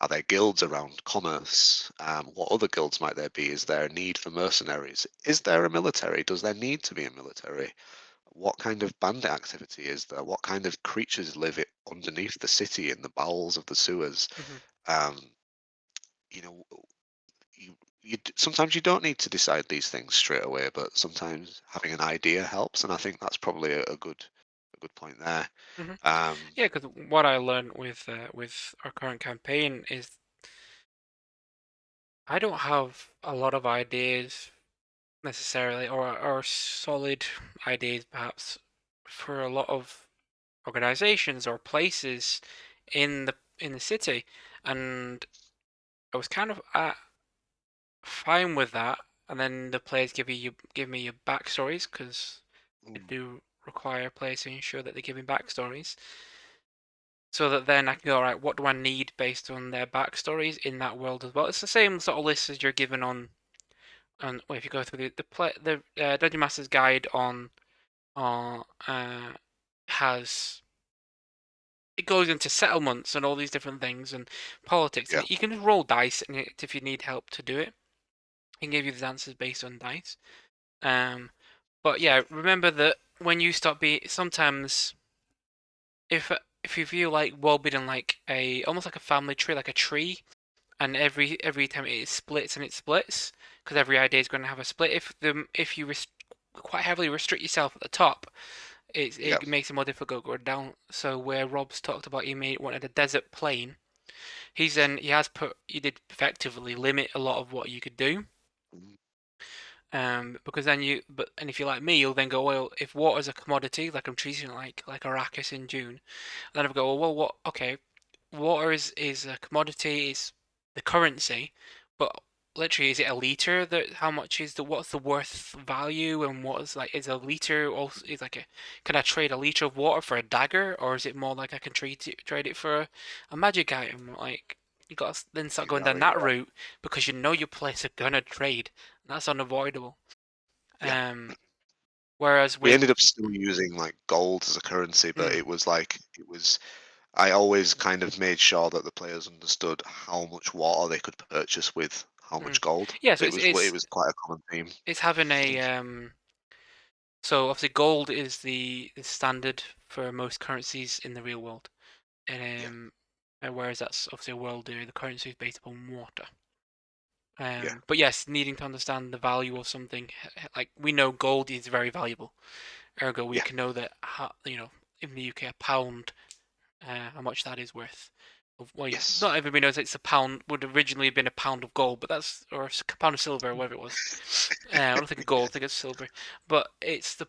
are there guilds around commerce? What other guilds might there be? Is there a need for mercenaries? Is there a military? Does there need to be a military? What kind of bandit activity is there? What kind of creatures live underneath the city in the bowels of the sewers? mhm, Um, you know, sometimes you don't need to decide these things straight away, but sometimes having an idea helps, and I think that's probably a good point there. mhm. Um, Yeah, because what I learned with our current campaign is I don't have a lot of ideas necessarily, or solid ideas perhaps, for a lot of organizations or places in the city, and I was kind of fine with that. And then the players give me your backstories because I mm, do require players to ensure that they give me backstories, so that then I can go, all right, what do I need based on their backstories in that world as well. It's the same sort of list as you're given on well, if you go through the Dungeon Master's Guide on has it goes into settlements and all these different things and politics, yeah, and you can just roll dice in it if you need help to do it. It can give you the answers based on dice. Um, but yeah, remember that when you start be sometimes if if you feel like world building like a almost like a family tree, like a tree, and every time it splits and it splits because every idea is going to have a split. If you quite heavily restrict yourself at the top, yeah, it makes it more difficult going down. So where Rob's talked about wanted a desert plain, he did effectively limit a lot of what you could do. mm, Because then and if you're like me, you'll then go, well, if water's a commodity, like I'm treating it like Arrakis in June, then I'll go, well, what? Okay, water is a commodity, is the currency, but literally, is it a liter? That how much is the what's the worth value, and what is like is a liter also is like a can I trade a liter of water for a dagger, or is it more like I can trade it for a magic item? Like you got to then start going down exactly, that route because you know your players are gonna trade. That's unavoidable. yeah. Um, whereas We with ended up still using like gold as a currency, but mm, it was. I always kind of made sure that the players understood how much water they could purchase with how mm. much gold. Yeah, so It was quite a common theme. it's having a so obviously gold is the standard for most currencies in the real world, Yeah, and whereas that's obviously a world where the currency is based upon water. yeah, But yes, needing to understand the value of something, like we know gold is very valuable. Ergo, we yeah. can know that in the UK a pound, how much that is worth. Well, Yes. not everybody knows it's a pound, would originally have been a pound of gold, but that's, or a pound of silver, or whatever it was. I don't think of gold, I think it's silver. But it's the,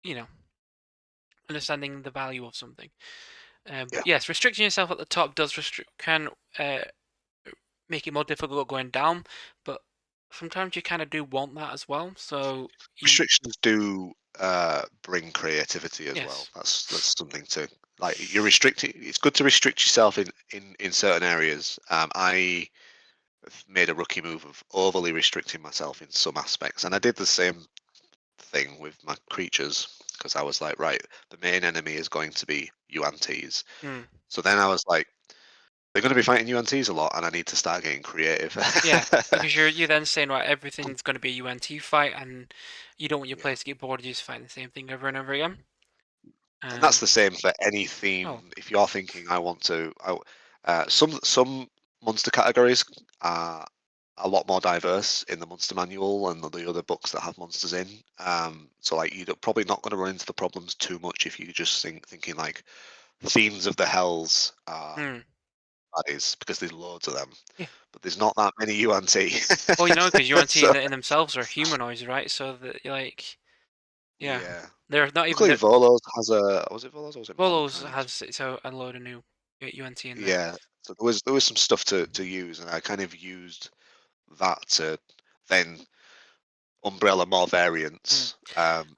you know, understanding the value of something. Yeah. But yes, restricting yourself at the top does can uh, make it more difficult going down, but sometimes you kind of do want that as well. So you, Restrictions do bring creativity as well. yes, That's something to like. You're restricting. It's good to restrict yourself in certain areas. I made a rookie move of overly restricting myself in some aspects, and I did the same thing with my creatures because I was like, right, the main enemy is going to be UNTs. mm, So then I was like, they're going to be fighting UNTs a lot, and I need to start getting creative. yeah, because you're then saying right, everything's going to be a UNT fight, and you don't want your Yeah. players to get bored of just fighting the same thing over and over again. And that's Um, the same for any oh, theme. If you're thinking, I want to, some monster categories are a lot more diverse in the monster manual and the other books that have monsters in. So like you're probably not going to run into the problems too much if you just thinking like themes of the hells are mm, baddies because there's loads of them, yeah. but there's not that many UNT. Well, because UNT So in themselves are humanoids, right? So that like, yeah, yeah, they're not even luckily the Volos has a was it Volos or was it Volos Mordenkainen's? has its own a load of new UNT in there. Yeah, so there was some stuff to use, and I kind of used that to then umbrella more Mm. variants.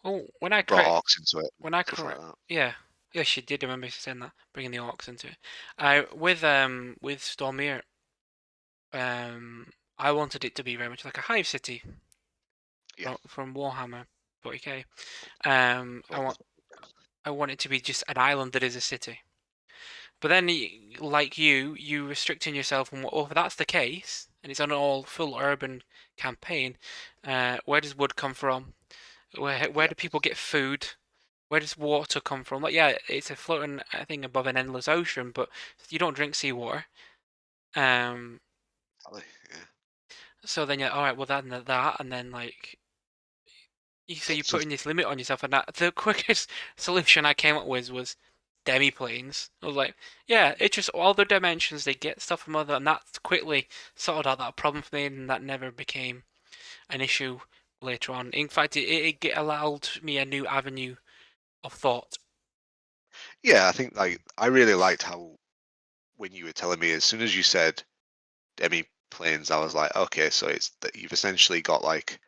Oh, Brought orcs into it, when I stuff like correct, that. yeah, yeah, she did remember saying that, bringing the orcs into it. With Stormir, I wanted it to be very much like a hive city Yeah, from Warhammer 40k. yeah, I want it to be just an island that is a city. But then, like you restricting yourself, and oh, if that's the case, and it's an all full urban campaign, where does wood come from? Where yeah. do people get food? Where does water come from? Like, yeah, it's a floating thing above an endless ocean, but you don't drink seawater. Um, Exactly, yeah. so then you're all right. Well, that, and then like you're putting this limit on yourself, and that the quickest solution I came up with was demi-planes. I was like, yeah, it's just all the dimensions, they get stuff from other, and that quickly sorted out that problem for me, and that never became an issue later on. In fact, it allowed me a new avenue of thought. Yeah, I think like I really liked how when you were telling me as soon as you said demi planes, I was like, okay, so it's that you've essentially got like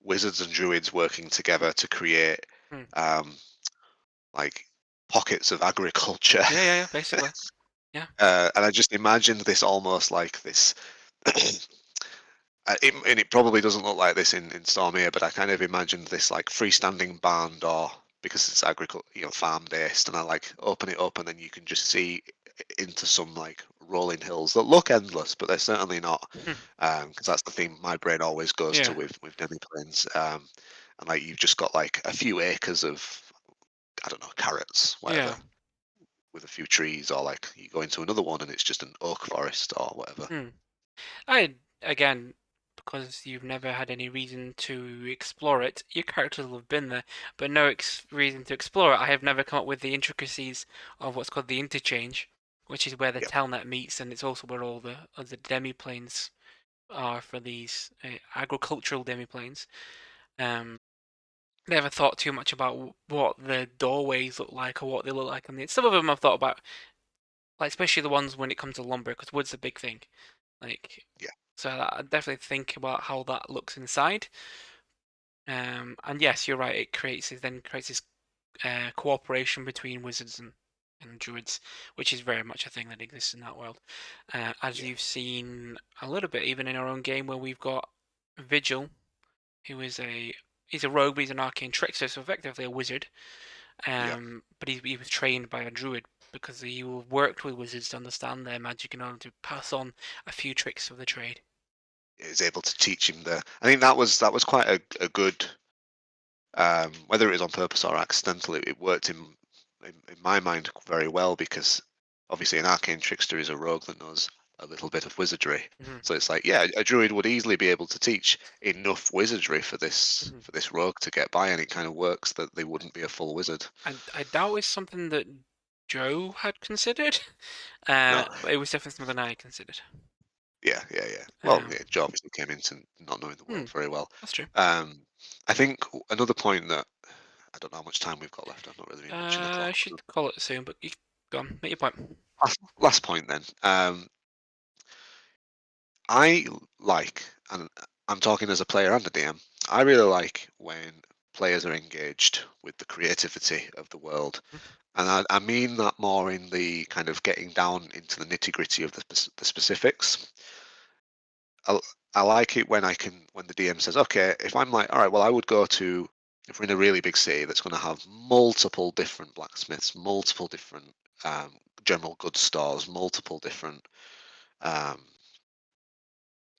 wizards and druids working together to create Hmm. um like pockets of agriculture. Yeah, yeah, yeah, basically. Yeah. And I just imagined this almost like this. And it probably doesn't look like this in Stormere, but I kind of imagined this like freestanding barn door because it's farm based, and I like open it up, and then you can just see into some like rolling hills that look endless, but they're certainly not, Hmm. because that's the theme my brain always goes to Yeah. with demiplanes. And like you've just got like a few acres of I don't know carrots, whatever, Yeah. with a few trees, or like you go into another one and it's just an oak forest or whatever. Hmm. I again, because you've never had any reason to explore it, your characters will have been there, but no reason to explore it. I have never come up with the intricacies of what's called the interchange, which is where the Yeah, Telnet meets, and it's also where all the other demiplanes are for these agricultural demiplanes. Um, Never thought too much about what the doorways look like or what they look like, and some of them I've thought about, like especially the ones when it comes to lumber, because wood's a big thing. Like, yeah, so I definitely think about how that looks inside. And yes, you're right. It then creates this cooperation between wizards and druids, which is very much a thing that exists in that world. As yeah, you've seen a little bit, even in our own game, where we've got Vigil, who is he's a rogue, but he's an arcane trickster, so effectively a wizard. yeah. But he was trained by a druid because he worked with wizards to understand their magic in order to pass on a few tricks of the trade. Is able to teach him the. I think that was quite a good, whether it was on purpose or accidental, it worked in my mind very well because obviously an arcane trickster is a rogue that knows a little bit of wizardry. Hmm. So it's like, yeah, a druid would easily be able to teach enough wizardry for this Hmm. for this rogue to get by, and it kind of works that they wouldn't be a full wizard. I doubt it's something that Joe had considered. No. But it was definitely something I considered. Yeah, yeah, yeah. Well, Um, yeah, Joe obviously came into not knowing the hmm, world very well. that's true. Um, I think another point that I don't know how much time we've got left. I've not really been watching the I clock. should call it soon, but you go on, make your point. Last point then. I like, and I'm talking as a player and a DM, I really like when players are engaged with the creativity of the world. And I mean that more in the kind of getting down into the nitty gritty of the specifics. I, I like it when when the DM says, okay, if I'm like, all right, well, I would go to, if we're in a really big city that's going to have multiple different blacksmiths, multiple different um, general goods stores, multiple different um,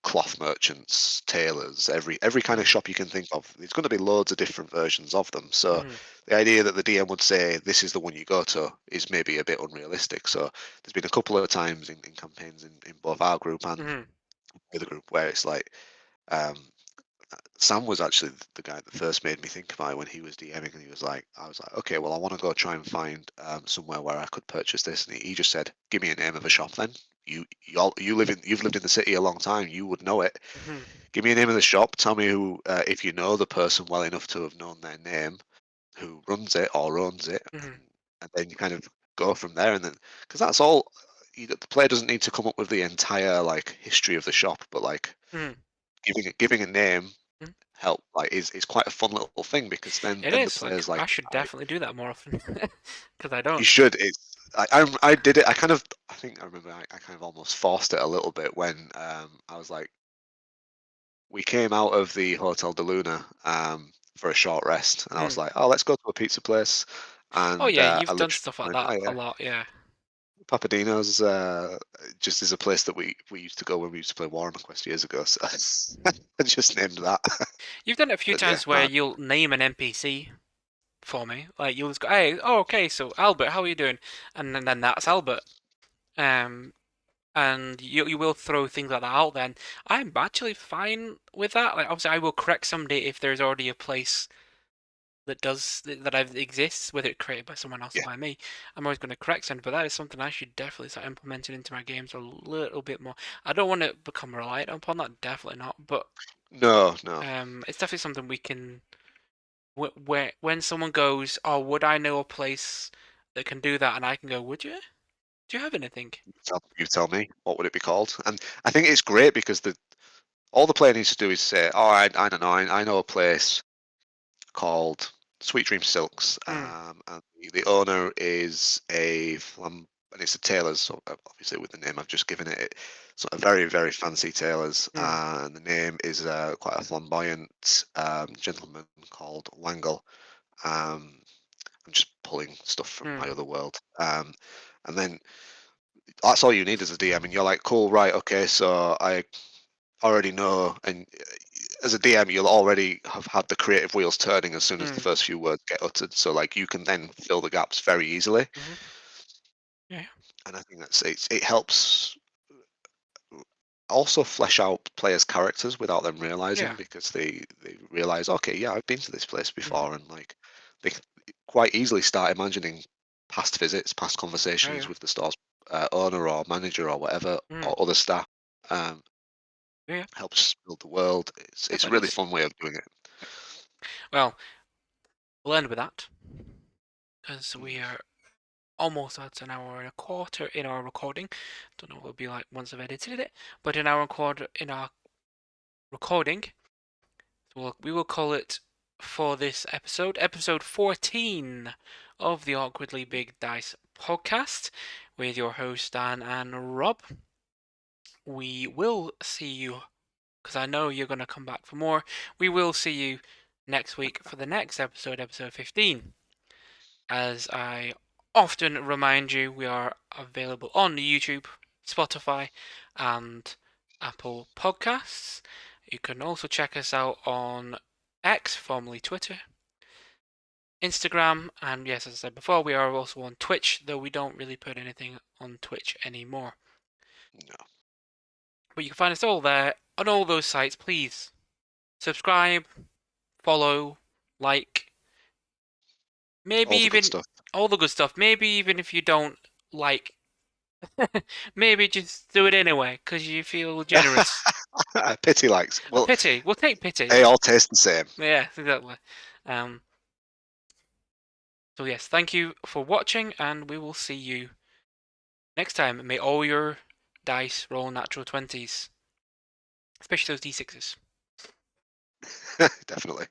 cloth merchants, tailors, every kind of Mm-hmm. shop you can think of. There's going to be loads of different versions of them. So Mm-hmm. the idea that the DM would say this is the one you go to is maybe a bit unrealistic. So there's been a couple of times in campaigns in both our group and Mm-hmm. the other group where it's like um, Sam was actually the guy that first made me think about it when he was DMing, and he was like, I was like, okay, well, I want to go try and find somewhere where I could purchase this, and he just said, give me a name of a shop then. You've lived in the city a long time, you would know it. Mm-hmm. Give me a name of the shop. Tell me who, if you know the person well enough to have known their name, who runs it or owns it, Mm-hmm. and then you kind of go from there. And then, because that's all, the player doesn't need to come up with the entire like history of the shop, but like Mm-hmm. giving a name help like is quite a fun little thing because It then the is like players like I should definitely do that more often because I you don't. should. It's I did it. I think I remember I kind of almost forced it a little bit when I was like we came out of the Hotel de Luna for a short rest, and I was Mm. like, oh, let's go to a pizza place, Oh and yeah, I you've done literally stuff like went, that oh a yeah, lot. Yeah, Papadino's just is a place that we used to go when we used to play Warhammer Quest years ago. So I just named that. you've done it a few But yeah, times where no, you'll name an NPC for me. Like you'll just go, hey, oh okay, so Albert, how are you doing? And then that's Albert. Um, and you will throw things like that out. Then I'm actually fine with that. Like obviously, I will correct someday if there's already a place that exists, whether it's created by someone else or yeah, by me. I'm always going to correct something, but that is something I should definitely start implementing into my games a little bit more. I don't want to become reliant upon that, definitely not. But no, no. it's definitely something we can. Where when someone goes, oh, would I know a place that can do that? And I can go, would you? Do you have anything? You tell me what would it be called? And I think it's great because the all the player needs to do is say, "Oh, I don't know. I know a place called Sweet Dream Silks, Mm, and the owner is and it's a tailor's. So obviously, with the name I've just given it, so a very very fancy tailor's, mm, and the name is quite a flamboyant gentleman called Wangle. Um, I'm just pulling stuff from my mm, other world, and then that's all you need as a DM, and you're like, cool, right, okay, so I already know, and as a DM, you'll already have had the creative wheels turning as soon as the mm, first few words get uttered. So like you can then fill the gaps very easily, mm-hmm. Yeah, and I think it helps also flesh out players' characters without them realizing yeah, because they realize, okay, yeah, I've been to this place mm, before, and like they quite easily start imagining past visits, past yeah, conversations yeah, with the store's owner or manager or whatever mm, or other staff. Um, yeah, yeah, helps build the world. It's a definitely really does. fun way of doing it. Well, we'll end with that because we Mm, are almost at an hour and a quarter in our recording. Don't know what it'll be like once I've edited it, but in our recording, we will call it for this episode 14 of the Awkwardly Big Dice podcast with your host Dan and Rob. We will see you because I know you're going to come back for more. We will see you next week for the next episode, episode 15. As I often remind you, we are available on YouTube, Spotify, and Apple Podcasts. You can also check us out on X, formerly Twitter, Instagram, and yes, as I said before, we are also on Twitch, though we don't really put anything on Twitch anymore. no, But you can find us all there on all those sites. Please subscribe, follow, like, maybe all the good even stuff. all the good stuff. Maybe even if you don't like, maybe just do it anyway because you feel generous. Pity likes. A Well, pity. We'll take pity. they all taste the same. Yeah, exactly. Um, so yes, thank you for watching, and we will see you next time. May all your dice roll natural 20s, especially those d6s. Definitely.